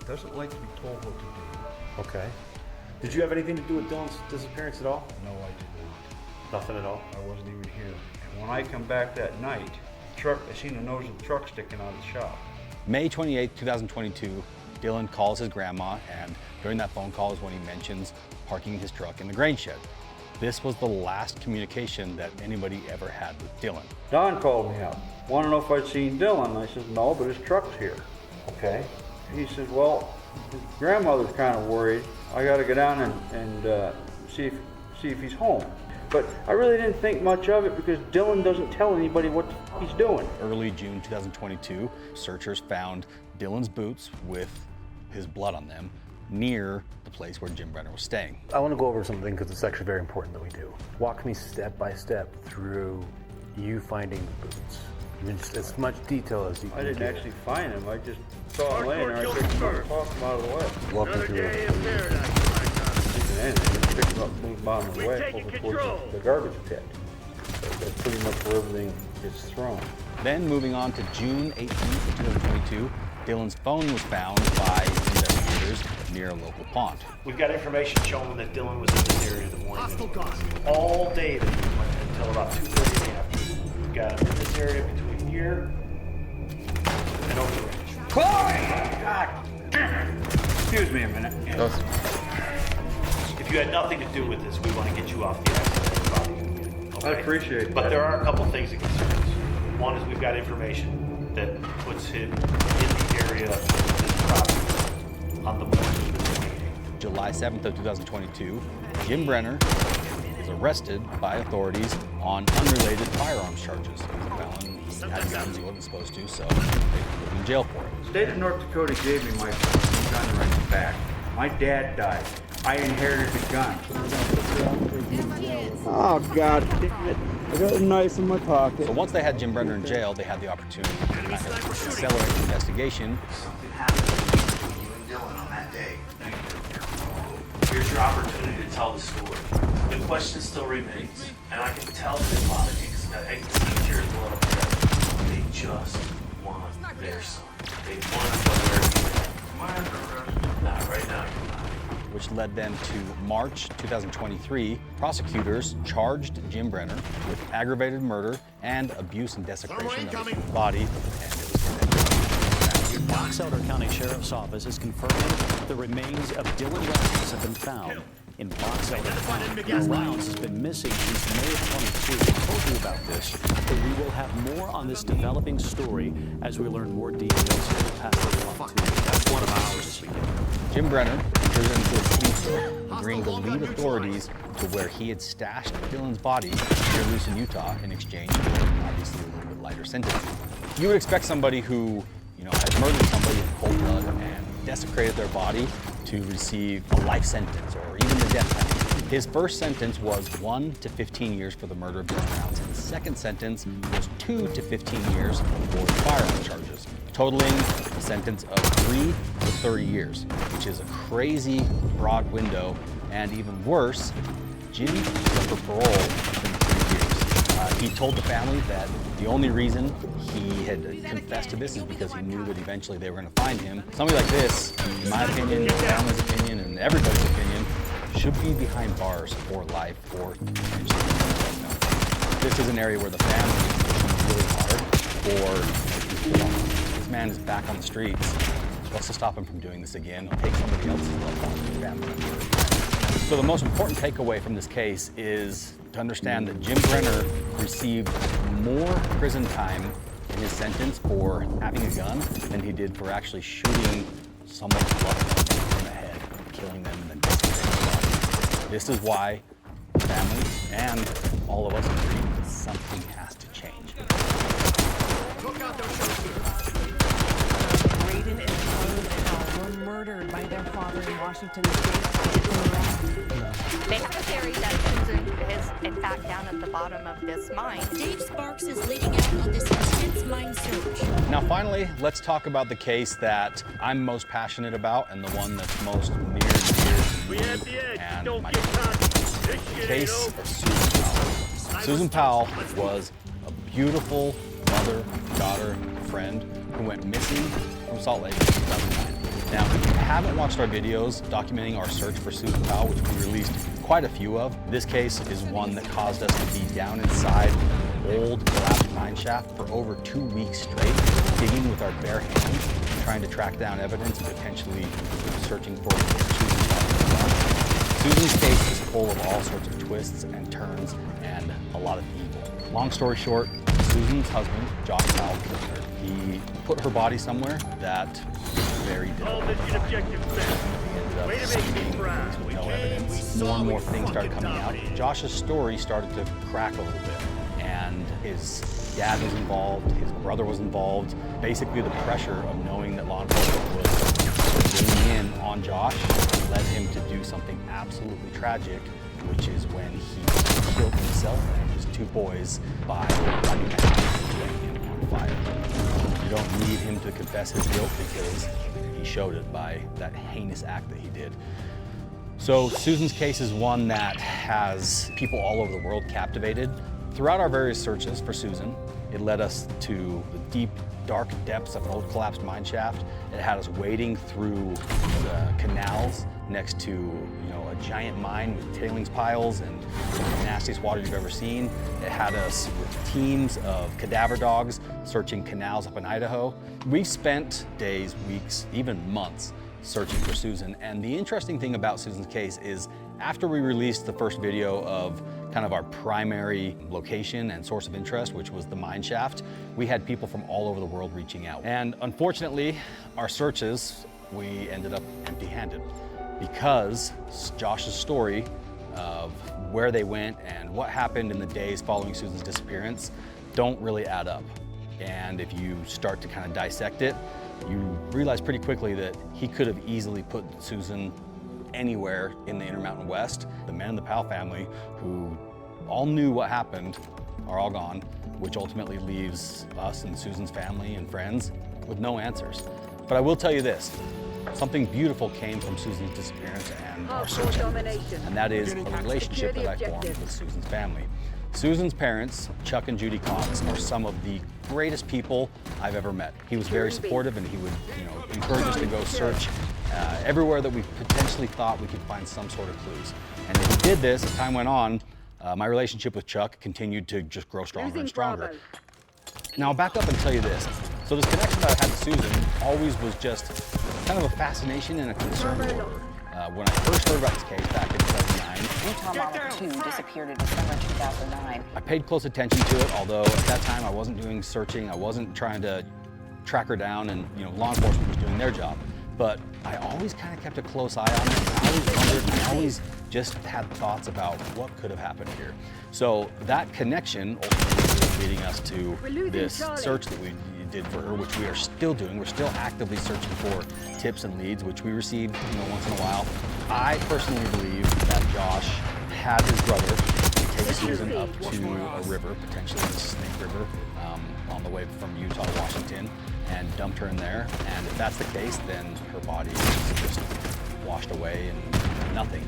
Doesn't like to be told what to do. Okay. Did you have anything to do with Dylan's disappearance at all? No, I did not. Nothing at all? I wasn't even here. And when I come back that night, I seen the nose of the truck sticking out of the shop. May 28, 2022, Dylan calls his grandma, and during that phone call is when he mentions parking his truck in the grain shed. This was the last communication that anybody ever had with Dylan. Don called me up. Want to know if I'd seen Dylan? I said, no, but his truck's here. Okay. He said, well, his grandmother's kind of worried. I got to go down and see if he's home. But I really didn't think much of it because Dylan doesn't tell anybody what he's doing. Early June 2022, searchers found Dylan's boots with his blood on them near the place where Jim Brenner was staying. I want to go over something because it's actually very important that we do. Walk me step by step through you finding the boots. Just as much detail as you can. I didn't actually find him. I just saw him laying there. I picked him up and tossed him out of the way. Walk me through it. I picked him up and moved him out of the way over towards the garbage pit. So that's pretty much where everything gets thrown. Then moving on to June 18th of 2022, Dylan's phone was found by investigators near a local pond. We've got information showing that Dylan was in this area the morning all day until about 2:30 in the afternoon. We've got him in this area between here and over the range. God damn it! Excuse me a minute. If you had nothing to do with this, we want to get you off the accident. Okay? I appreciate it. But there are a couple things that concern us. One is we've got information that puts him in the area of this property on the morning of the meeting. July 7th of 2022, Jim Brenner is arrested by authorities on unrelated firearms charges. He's a felon, he had guns he wasn't supposed to, so they put him in jail for it. The state of North Dakota gave me my gun rights back. My dad died. I inherited the gun. Oh, God damn it. I got a knife in my pocket. So once they had Jim Brenner in jail, they had the opportunity to kind of accelerate the investigation. Something happened between you and Dylan on that day. Here's your opportunity to tell the story. The question still remains, and I can tell the politics. I can see tears well up there. They just want their son. They want to know where he's at. Not right now. Which led them to March 2023. Prosecutors charged Jim Brenner with aggravated murder and abuse and desecration of his body. The Box Elder County Sheriff's Office is confirming the remains of Dylan Rounds have been found in Box Elder County. Rounds has been missing since May of 22. I told you about this, but we will have more on this developing story as we learn more details. That's one of ours this weekend. Jim Brenner entered into a plea deal, agreeing to lead authorities to where he had stashed Dylan's body near Lucin, Utah, in exchange for obviously a little bit lighter sentence. You would expect somebody who, had murdered somebody in cold blood and desecrated their body to receive a life sentence or even the death penalty. His first sentence was 1 to 15 years for the murder of Dylan Rounds. His second sentence was 2 to 15 years for the firearm charges, totaling a sentence of 3 to 30 years, which is a crazy broad window. And even worse, Jim was up for parole within 3 He told the family that the only reason he had confessed to this is because he knew that eventually they were going to find him. Somebody like this, in my opinion, the family's opinion, and everybody's opinion, should be behind bars for life or potentially. This is an area where the family is really hard for. This man is back on the streets. What's to stop him from doing this again? Take somebody else's loved one, family member. So the most important takeaway from this case is to understand that Jim Brenner received more prison time in his sentence for having a gun than he did for actually shooting someone's loved one in the head, killing them, and then disappearing their body. This is why family and all of us agree that something has to change. Look out, don't shoot. Braden and Chloe Powell were murdered by their father in Washington State. They have a theory that Susan is, in fact, down at the bottom of this mine. Dave Sparks is leading out on this intense mine search. Now, finally, let's talk about the case that I'm most passionate about and the one that's most near and dear to me and my the case of Susan Powell. Susan Powell was a beautiful mother, daughter, friend who went missing from Salt Lake in 2009. Now, if you haven't watched our videos documenting our search for Susan Powell, which we released quite a few of, this case is one that caused us to be down inside an old collapsed mine shaft for over 2 weeks straight, digging with our bare hands, trying to track down evidence, potentially searching for Susan Powell. Susan's case is full of all sorts of twists and turns and a lot of evil. Long story short, Susan's husband, Josh Powell, killed her. He put her body somewhere that was very difficult. He ended up escaping with no evidence. More and more things started coming out. Josh's story started to crack a little bit, and his dad was involved, his brother was involved. Basically, the pressure of knowing that law enforcement was weighing in on Josh led him to do something absolutely tragic, which is when he killed himself and his 2 boys by lighting a house and setting him on fire. You don't need him to confess his guilt because he showed it by that heinous act that he did. So Susan's case is one that has people all over the world captivated. Throughout our various searches for Susan, it led us to the deep, dark depths of an old collapsed mine shaft. It had us wading through the canals next to, a giant mine with tailings piles and the nastiest water you've ever seen. It had us with teams of cadaver dogs searching canals up in Idaho. We spent days, weeks, even months searching for Susan. And the interesting thing about Susan's case is after we released the first video of kind of our primary location and source of interest, which was the mine shaft, we had people from all over the world reaching out. And unfortunately, our searches, we ended up empty-handed because Josh's story of where they went and what happened in the days following Susan's disappearance don't really add up. And if you start to kind of dissect it, you realize pretty quickly that he could have easily put Susan anywhere in the Intermountain West. The men in the Powell family, who all knew what happened, are all gone, which ultimately leaves us and Susan's family and friends with no answers. But I will tell you this, something beautiful came from Susan's disappearance and our search, and that is a relationship that I formed with Susan's family. Susan's parents, Chuck and Judy Cox, are some of the greatest people I've ever met. He was very supportive, and he would, encourage us to go search everywhere that we potentially thought we could find some sort of clues. And as he did this, as time went on, my relationship with Chuck continued to just grow stronger and stronger. Now, I'll back up and tell you this. So this connection that I had to Susan always was just kind of a fascination and a concern for her. When I first heard about this case back in 2009, Utah Model 2 disappeared in December 2009. I paid close attention to it, although at that time I wasn't doing searching, I wasn't trying to track her down, and law enforcement was doing their job. But I always kind of kept a close eye on it. I always wondered, and I always just had thoughts about what could have happened here. So that connection ultimately was leading us to this search that we did for her, which we are still doing. We're still actively searching for tips and leads, which we receive once in a while. I personally believe that Josh had his brother take Susan up to a river, potentially the Snake River, on the way from Utah to Washington, and dumped her in there. And if that's the case, then her body is just washed away and nothing.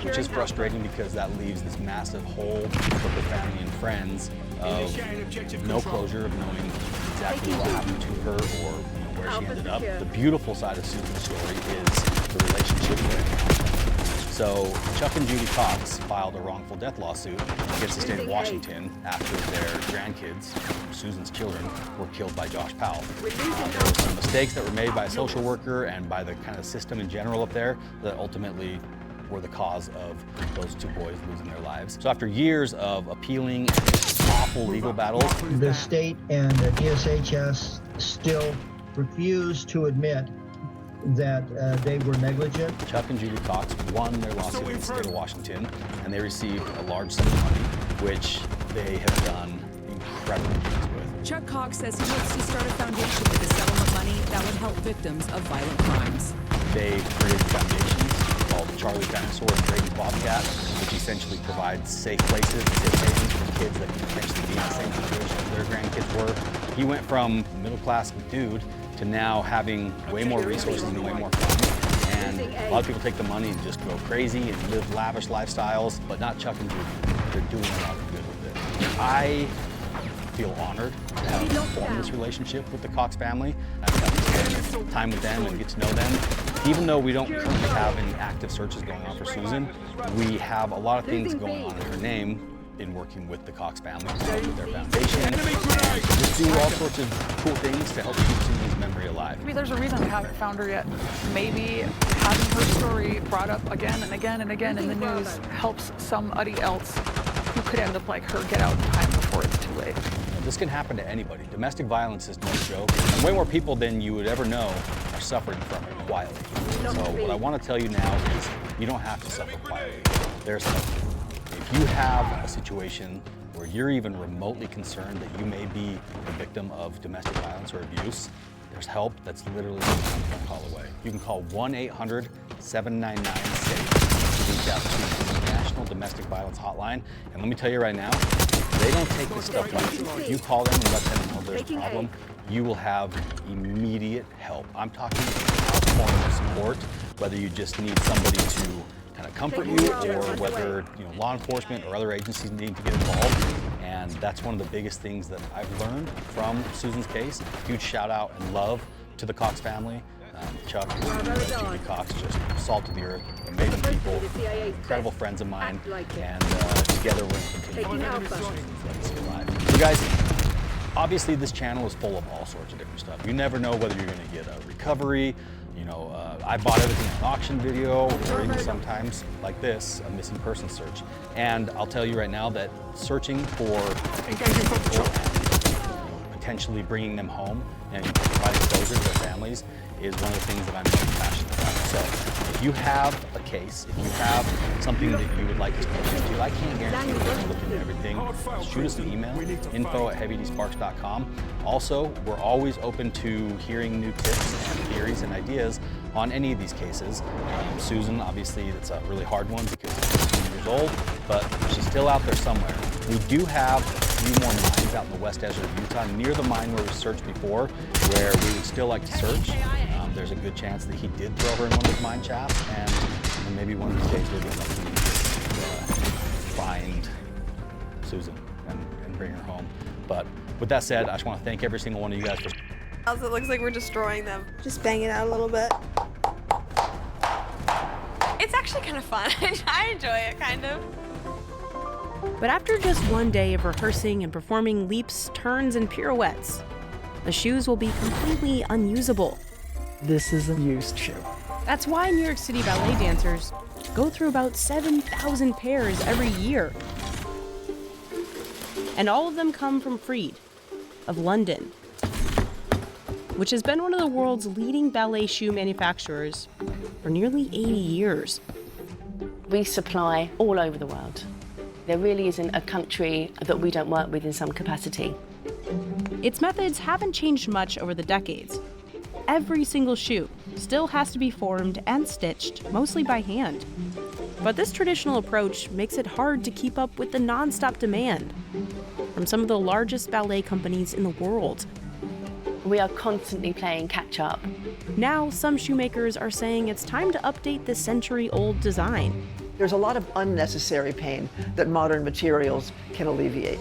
which is frustrating because that leaves this massive hole for her family and friends of no closure, of knowing exactly what happened to her or where she ended up. The beautiful side of Susan's story is the relationship with her. So Chuck and Judy Cox filed a wrongful death lawsuit against the state of Washington after their grandkids, Susan's children, were killed by Josh Powell. There were some mistakes that were made by a social worker and by the kind of system in general up there that ultimately were the cause of those two boys losing their lives. So after years of appealing and awful legal battles, the state and the DSHS still refuse to admit that they were negligent. Chuck and Judy Cox won their lawsuit in the state of Washington, and they received a large sum of money, which they have done incredible things with. Chuck Cox says he hopes to start a foundation with the settlement money that would help victims of violent crimes. They created foundations called Charlie Dinosaur and Brady Bobcat, which essentially provides safe places and safe havens for kids that can potentially be in the same situation as their grandkids were. He went from middle-class dude to now having way more resources and way more fun. And a lot of people take the money and just go crazy and live lavish lifestyles, but not Chuck and Judy. They're doing a lot of good with it. I feel honored to have formed this relationship with the Cox family. I've got to spend time with them and get to know them. Even though we don't currently have any active searches going on for Susan, we have a lot of things going on in her name in working with the Cox family, with their foundation, and just do all sorts of cool things to help keep Susan's memory alive. Maybe there's a reason I haven't found her yet. Maybe having her story brought up again and again and again in the news helps somebody else who could end up like her get out in time before it's too late. This can happen to anybody. Domestic violence is no joke, and way more people than you would ever know are suffering from it quietly. So what I want to tell you now is you don't have to suffer quietly. There's help. If you have a situation where you're even remotely concerned that you may be a victim of domestic violence or abuse, there's help that's literally one phone call away. You can call 1-800-799-SAFE. Reach out to the National Domestic Violence Hotline. And let me tell you right now, they don't take this stuff lightly. If you call them and let them know there's a problem, you will have immediate help. I'm talking outpouring support, whether you just need somebody to kind of comfort you, or whether law enforcement or other agencies need to get involved. And that's one of the biggest things that I've learned from Susan's case. Huge shout out and love to the Cox family. Chuck and Judy Cox, just salt of the earth, amazing people, incredible friends of mine, and together we're going to continue to keep legacy alive. So guys, obviously this channel is full of all sorts of different stuff. You never know whether you're going to get a recovery. I bought everything on auction video, or even sometimes, like this, a missing person search. And I'll tell you right now that searching for people and potentially bringing them home and providing closure to their families is one of the things that I'm most passionate about. So if you have a case, if you have something that you would like us to look into, I can't guarantee we're going to look into everything. Shoot us an email, info@heavydSparks.com. Also, we're always open to hearing new tips and theories and ideas on any of these cases. Susan, obviously, it's a really hard one because she's 15 years old, but she's still out there somewhere. We do have a few more mines out in the west desert of Utah, near the mine where we searched before, where we would still like to search. There's a good chance that he did throw her in one of his mine shafts, and maybe one of these days we'll get lucky and find Susan and bring her home. But with that said, I just want to thank every single one of you guys for... It looks like we're destroying them. Just bang it out a little bit. It's actually kind of fun. I enjoy it, kind of. But after just one day of rehearsing and performing leaps, turns, and pirouettes, the shoes will be completely unusable. This is a used shoe. That's why New York City ballet dancers go through about 7,000 pairs every year. And all of them come from Freed of London, which has been one of the world's leading ballet shoe manufacturers for nearly 80 years. We supply all over the world. There really isn't a country that we don't work with in some capacity. Its methods haven't changed much over the decades. Every single shoe still has to be formed and stitched, mostly by hand. But this traditional approach makes it hard to keep up with the non-stop demand from some of the largest ballet companies in the world. We are constantly playing catch up. Now, some shoemakers are saying it's time to update this century-old design. There's a lot of unnecessary pain that modern materials can alleviate.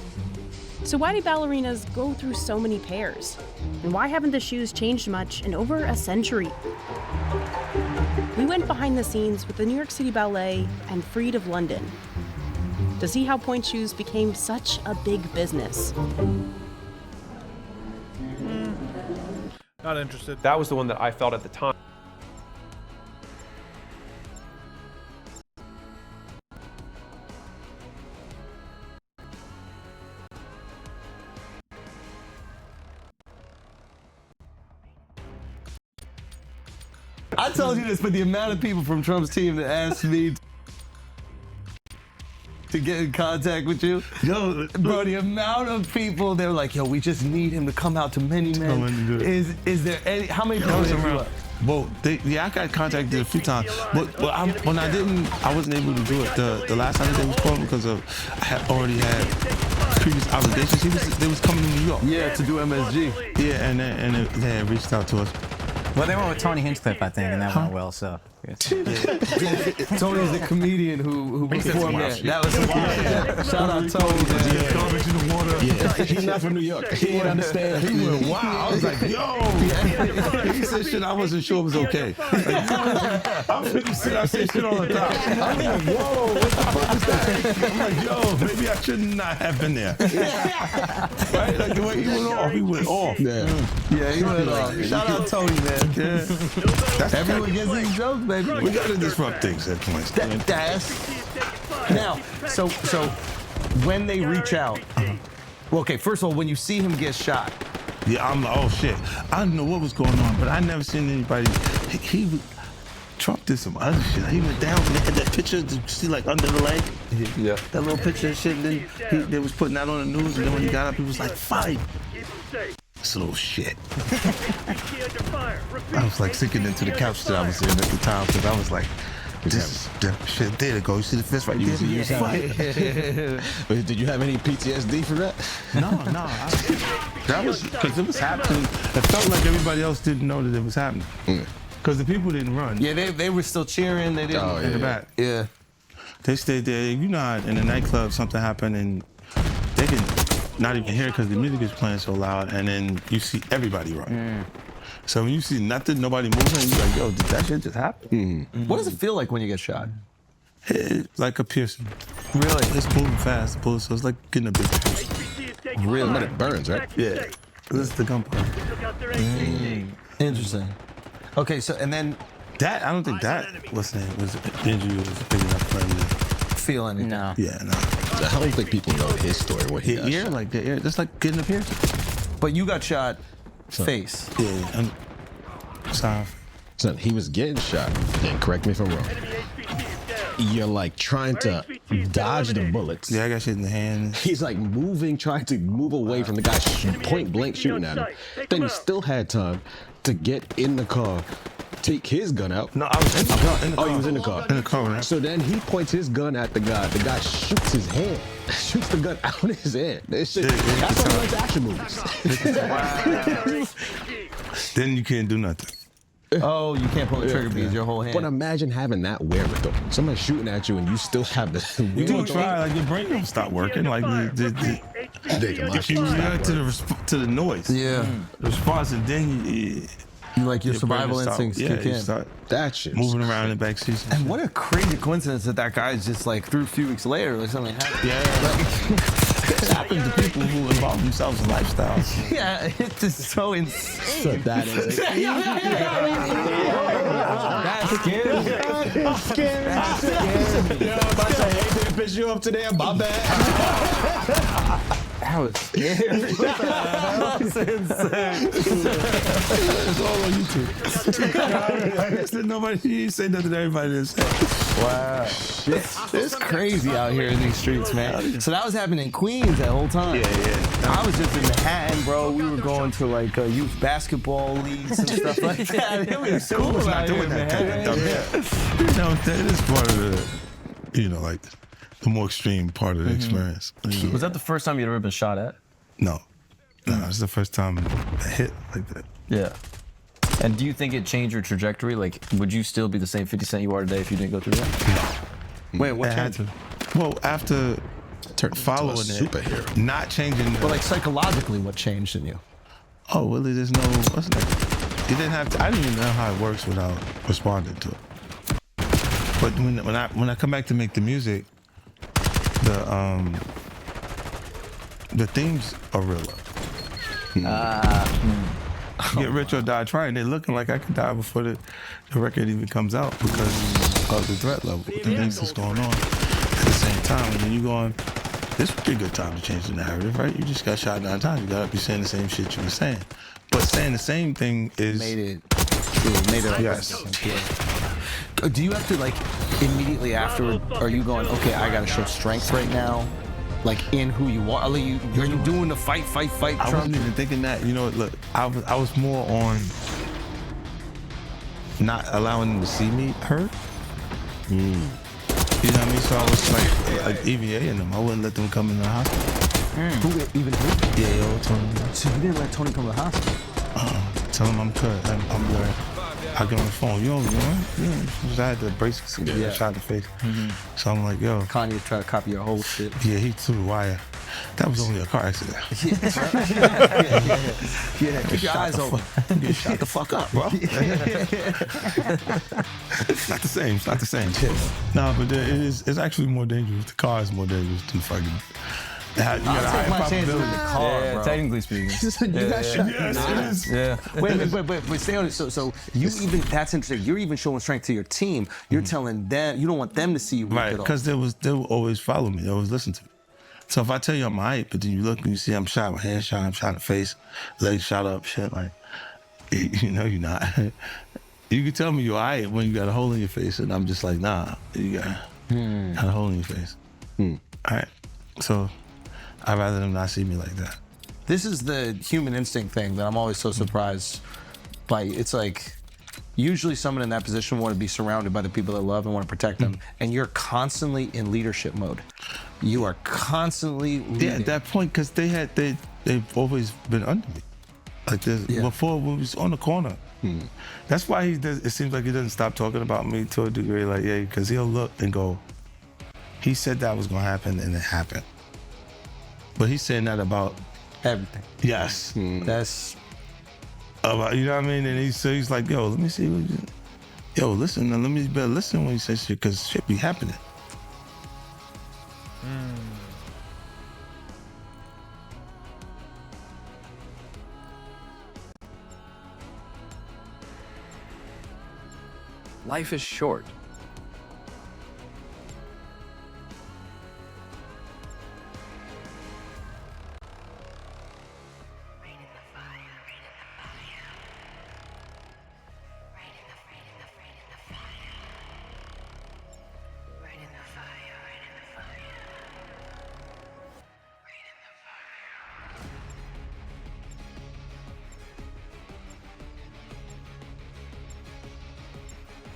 So why do ballerinas go through so many pairs? And why haven't the shoes changed much in over a century? We went behind the scenes with the New York City Ballet and Freed of London to see how pointe shoes became such a big business. Not interested. That was the one that I felt at the time. I told you this, but the amount of people from Trump's team that asked me to get in contact with you, yo, bro, the amount of people, they were like, yo, we just need him to come out to Many Men. Is there any, how many people hit you up? Well, yeah, I got contacted a few times, but when I wasn't able to do it the last time they was calling because of I had already had previous obligations. They was coming to New York. Yeah, to do MSG. Yeah, and they had reached out to us. Well, they went with Tony Hinchcliffe, I think, and that went well, so. Tony's the comedian who performed that. That was shout out Tony. Garbage in the water. Yeah. He's not from New York. He didn't understand. He went, wow. I was like, yo. He said shit I wasn't sure was okay. I'm 50 I say shit all the time. I'm like, whoa, what the fuck is that? I'm like, yo, maybe I should not have been there. Right? Like the way he went off. Yeah, he went off. Shout out Tony, man. Yeah. Everyone gets these jokes, baby. We gotta disrupt things at points. Now, so when they reach out, well, okay, first of all, when you see him get shot. Yeah, I'm like, oh shit. I didn't know what was going on, but I never seen anybody. Trump did some other shit. He went down and they had that picture, you see, like under the leg. Yeah. That little picture and shit. And then they was putting that on the news, and then when he got up, he was like, fight. This little shit. I was like sinking into the couch that I was in at the time because I was like, this shit. There you go. You see the fist right there? Did you have any PTSD for that? No. That was because it was happening. It felt like everybody else didn't know that it was happening. Because the people didn't run. Yeah, they were still cheering. They didn't. In the back. Yeah. They stayed there. You know how in the nightclub something happened and they can not even hear because the music is playing so loud, and then you see everybody run. So when you see nothing, nobody moving, you're like, yo, did that shit just happen? What does it feel like when you get shot? It's like a piercing. Really? It's moving fast, so it's like getting a big piercing. Really? But it burns, right? Yeah. This is the gunpowder. Interesting. Okay, so and then that I don't think that was the injury was big enough for him to feel anything. No. Yeah, no. I don't think people know his story. What he got shot. Like the ear, just like getting a piercing. But you got shot face. Yeah, and Son, he was getting shot. And correct me if I'm wrong. You're like trying to dodge the bullets. Yeah, I got shit in the hand. He's like trying to move away from the guy point blank shooting at him. Then he still had time to get in the car, take his gun out. No, I was in the car. Oh, you was in the car. In the car, right? So then he points his gun at the guy. The guy shoots his hand. Shoots the gun out of his hand. That's why he likes action movies. Then you can't do nothing. Oh, you can't pull the trigger because your whole hand. But imagine having that wherewithal. Somebody shooting at you and you still have the. You do try, like your brain don't stop working. Like if you react to the noise. Yeah. The response, and then like your survival instincts kick in. Start that shit. Moving around in the back seat. And what a crazy coincidence that guy is just like through a few weeks later, like something happened. Yeah. It happens to people who involve themselves in lifestyles. Yeah, it's just so insane. So that is it. That's scary. That's scary. That's scary. Yo, I'm about to say, hey, did it piss you up today? My bad. That was scary. That's insane. It's all on YouTube. Nobody say nothing to everybody to say. Wow. It's crazy out here in these streets, man. So that was happening in Queens that whole time. Yeah. I was just in Manhattan, bro. We were going to like youth basketball leagues and stuff like that. It was cool out here in Manhattan. You know, that is part of the, like, the more extreme part of the experience. Was that the first time you'd ever been shot at? No. No, it's the first time I hit like that. Yeah. And do you think it changed your trajectory? Like, would you still be the same 50 Cent you are today if you didn't go through that? Wait, what changed? Well, after following it, not changing. But like psychologically, what changed in you? Oh, well, there's no. What's that? You didn't have to. I didn't even know how it works without responding to it. But when I come back to make the music, the themes are realer. Get rich or die trying. They're looking like I could die before the record even comes out because of the threat level, the things that's going on at the same time. And then you going, this would be a good time to change the narrative, right? You just got shot 9 times. You got to be saying the same shit you were saying. But saying the same thing is... Made it like yes. Do you have to like immediately after, are you going, okay, I got to show strength right now? Like in who you are? Are you doing the fight? I wasn't even thinking that. You know, look, I was more on not allowing them to see me hurt. You know what I mean? So I was like EVA in them. I wouldn't let them come in the hospital. Who? Yeah, Tony. So you didn't let Tony come to the hospital? Tell him I'm good. I'm good. I get on the phone. You know, I had the braces. Yeah. Shot in the face. So I'm like, yo. Kanye tried to copy your whole shit. Yeah, he threw the wire. That was only a car accident. Yeah, keep your eyes open. Get shot the fuck up, bro. It's not the same. It's not the same. No, but it's actually more dangerous. The car is more dangerous than fucking. You got a higher chances in the car, bro. Technically speaking. You got shot. Yes, it is. Yeah. Wait, stay on it. So you even, that's interesting. You're even showing strength to your team. You're telling them, you don't want them to see you. Right, because they will always follow me. They always listen to me. So if I tell you I'm hype, but then you look and you see I'm shot, my hand shot, I'm shot in the face, legs shot up, shit, like, you know you're not. You can tell me you're hype when you got a hole in your face, and I'm just like, nah, you got a hole in your face. All right, so I'd rather them not see me like that. This is the human instinct thing that I'm always so surprised by. It's like, usually someone in that position want to be surrounded by the people they love and want to protect them, and you're constantly in leadership mode. You are constantly leading. Yeah, at that point, because they've always been under me. Like this, before we was on the corner. That's why it seems like he doesn't stop talking about me to a degree, like, yeah, because he'll look and go, he said that was gonna happen and it happened. But he's saying that about everything. Yes. That's about, you know what I mean? And he's like, yo, let me see what you, yo, listen, let me better listen when you say shit, because shit be happening. Life is short.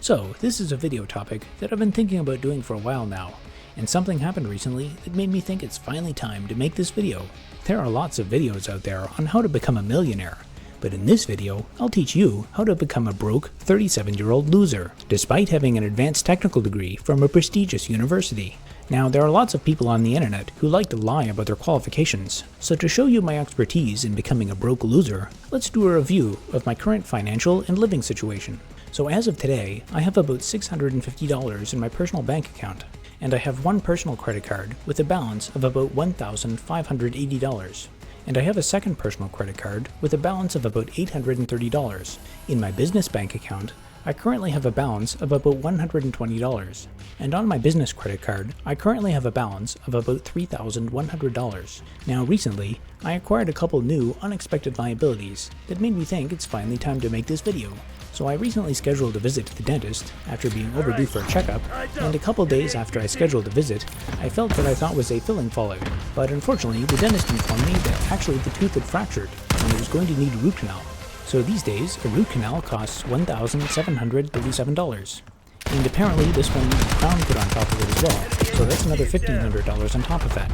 So, this is a video topic that I've been thinking about doing for a while now, and something happened recently that made me think it's finally time to make this video. There are lots of videos out there on how to become a millionaire, but in this video, I'll teach you how to become a broke 37-year-old loser, despite having an advanced technical degree from a prestigious university. Now, there are lots of people on the internet who like to lie about their qualifications, so to show you my expertise in becoming a broke loser, let's do a review of my current financial and living situation. So as of today, I have about $650 in my personal bank account, and I have one personal credit card with a balance of about $1,580, and I have a second personal credit card with a balance of about $830. In my business bank account, I currently have a balance of about $120, and on my business credit card, I currently have a balance of about $3,100. Now recently, I acquired a couple new unexpected liabilities that made me think it's finally time to make this video. So I recently scheduled a visit to the dentist after being overdue for a checkup, and a couple days after I scheduled the visit, I felt what I thought was a filling fallout, but unfortunately the dentist informed me that actually the tooth had fractured and it was going to need a root canal. So these days, a root canal costs $1,737, and apparently this one needs a crown put on top of it as well, so that's another $1,500 on top of that.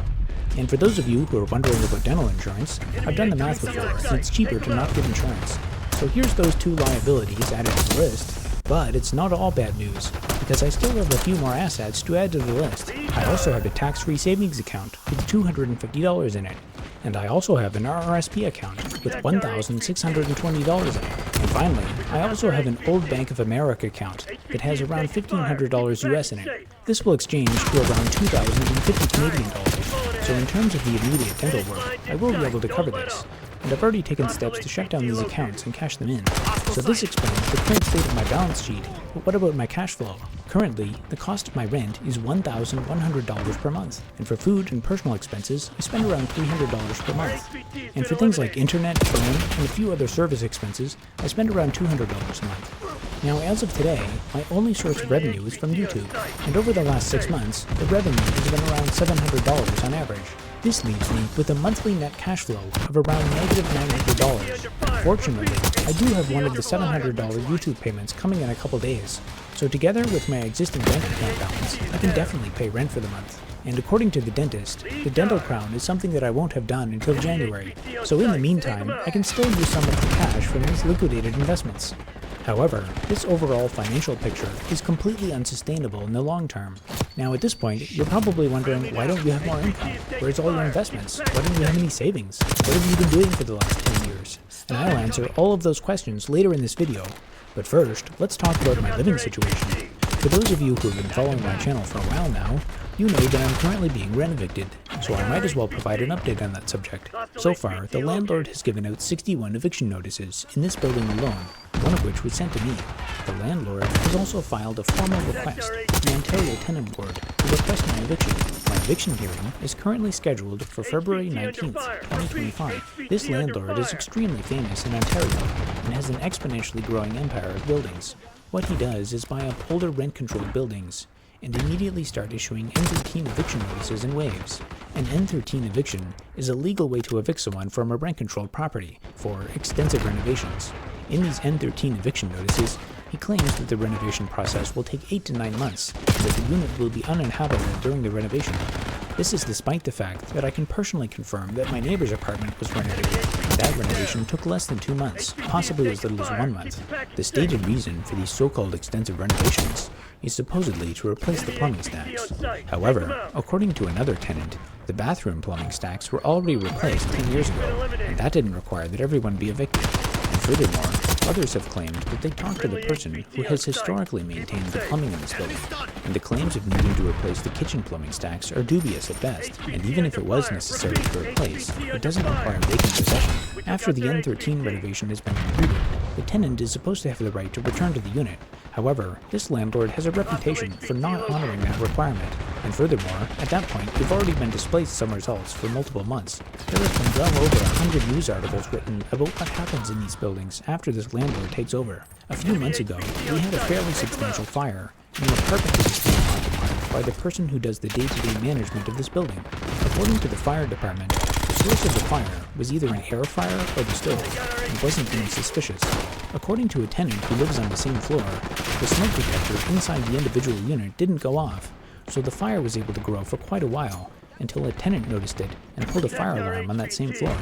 And for those of you who are wondering about dental insurance, I've done the math before, and it's cheaper to not get insurance. So here's those two liabilities added to the list, But it's not all bad news, because I still have a few more assets to add to the list. I also have a tax-free savings account with $250 in it, and I also have an RRSP account with $1,620 in it. And finally, I also have an old Bank of America account that has around $1,500 US in it. This will exchange to around 2,050 Canadian dollars. So in terms of the immediate dental work, I will be able to cover this. And I've already taken steps to shut down these accounts and cash them in. So this explains the current state of my balance sheet, but what about my cash flow? Currently, the cost of my rent is $1,100 per month, and for food and personal expenses, I spend around $300 per month. And for things like internet, phone, and a few other service expenses, I spend around $200 a month. Now, as of today, my only source of revenue is from YouTube, and over the last 6 months, the revenue has been around $700 on average. This leaves me with a monthly net cash flow of around -$900. Fortunately, I do have one of the $700 YouTube payments coming in a couple days, so together with my existing bank account balance, I can definitely pay rent for the month. And according to the dentist, the dental crown is something that I won't have done until January, so in the meantime, I can still use some of the cash from these liquidated investments. However, this overall financial picture is completely unsustainable in the long term. Now at this point, you're probably wondering, why don't you have more income? Where's all your investments? Why don't you have any savings? What have you been doing for the last 10 years? And I'll answer all of those questions later in this video. But first, let's talk about my living situation. For those of you who have been following my channel for a while now, you know that I'm currently being rent-evicted, so I might as well provide an update on that subject. So far, the landlord has given out 61 eviction notices in this building alone, one of which was sent to me. The landlord has also filed a formal request with the Ontario Tenant Board to request my eviction. My eviction hearing is currently scheduled for February 19th, 2025. This landlord is extremely famous in Ontario and has an exponentially growing empire of buildings. What he does is buy up older rent-controlled buildings and immediately start issuing N13 eviction notices in waves. An N13 eviction is a legal way to evict someone from a rent-controlled property for extensive renovations. In these N13 eviction notices, he claims that the renovation process will take 8 to 9 months, and that the unit will be uninhabitable during the renovation. This is despite the fact that I can personally confirm that my neighbor's apartment was renovated, and that renovation took less than 2 months, possibly as little as 1 month. The stated reason for these so-called extensive renovations is supposedly to replace the plumbing stacks. However, according to another tenant, the bathroom plumbing stacks were already replaced 10 years ago, and that didn't require that everyone be evicted. And furthermore, others have claimed that they talked to the person who has historically maintained the plumbing in this building, and the claims of needing to replace the kitchen plumbing stacks are dubious at best, and even if it was necessary to replace, it doesn't require vacant possession. After the N13 renovation has been completed, the tenant is supposed to have the right to return to the unit. However, this landlord has a reputation for not honoring that requirement, and furthermore, at that point, they've already been displaced somewhere else for multiple months. There have been well over 100 news articles written about what happens in these buildings after this landlord takes over. A few months ago, we had a fairly substantial fire, and the apartment was being occupied by the person who does the day-to-day management of this building. According to the fire department, the source of the fire was either an air fire or the stove, and wasn't deemed suspicious. According to a tenant who lives on the same floor, the smoke detector inside the individual unit didn't go off, so the fire was able to grow for quite a while, until a tenant noticed it and pulled a fire alarm on that same floor.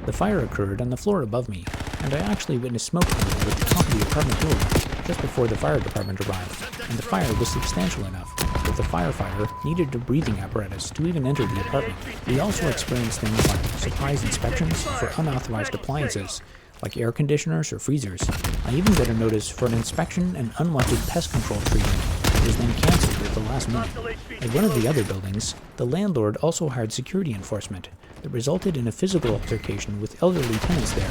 The fire occurred on the floor above me, and I actually witnessed smoke coming out of the top of the apartment door just before the fire department arrived, and the fire was substantial enough that the firefighter needed a breathing apparatus to even enter the apartment. We also experienced things like surprise inspections for unauthorized appliances, like air conditioners or freezers. I even got a notice for an inspection and unwanted pest control treatment that was then cancelled at the last minute. At one of the other buildings, the landlord also hired security enforcement that resulted in a physical altercation with elderly tenants there.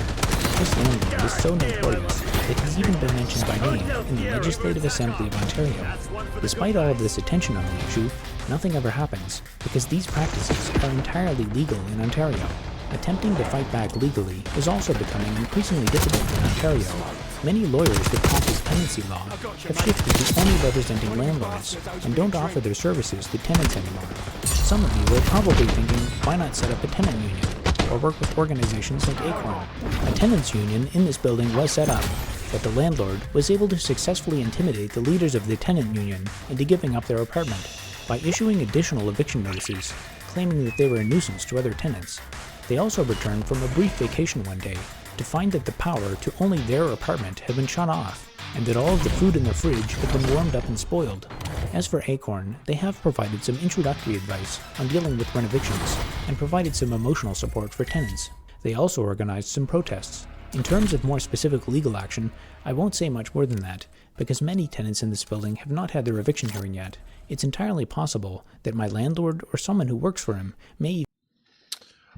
This landlord is so notorious that he's even been mentioned by name in the Legislative Assembly of Ontario. Despite all of this attention on the issue, nothing ever happens because these practices are entirely legal in Ontario. Attempting to fight back legally is also becoming increasingly difficult in Ontario. Many lawyers that practice tenancy law have shifted to only representing landlords and don't offer their services to tenants anymore. Some of you are probably thinking, why not set up a tenant union or work with organizations like Acorn? A tenants union in this building was set up, but the landlord was able to successfully intimidate the leaders of the tenant union into giving up their apartment by issuing additional eviction notices, claiming that they were a nuisance to other tenants. They also returned from a brief vacation one day to find that the power to only their apartment had been shut off. and that all of the food in their fridge had been warmed up and spoiled. As for Acorn, they have provided some introductory advice on dealing with renovictions and provided some emotional support for tenants. They also organized some protests. In terms of more specific legal action, I won't say much more than that, because many tenants in this building have not had their eviction hearing yet. It's entirely possible that my landlord or someone who works for him may...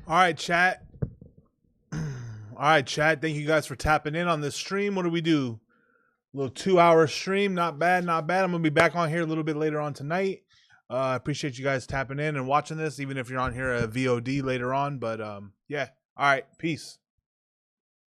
Alright, chat. Alright, chat. Thank you guys for tapping in on this stream. What do we do? A little 2-hour stream. Not bad, not bad. I'm going to be back on here a little bit later on tonight. I appreciate you guys tapping in and watching this, even if you're on here at VOD later on. But, yeah. Alright, peace.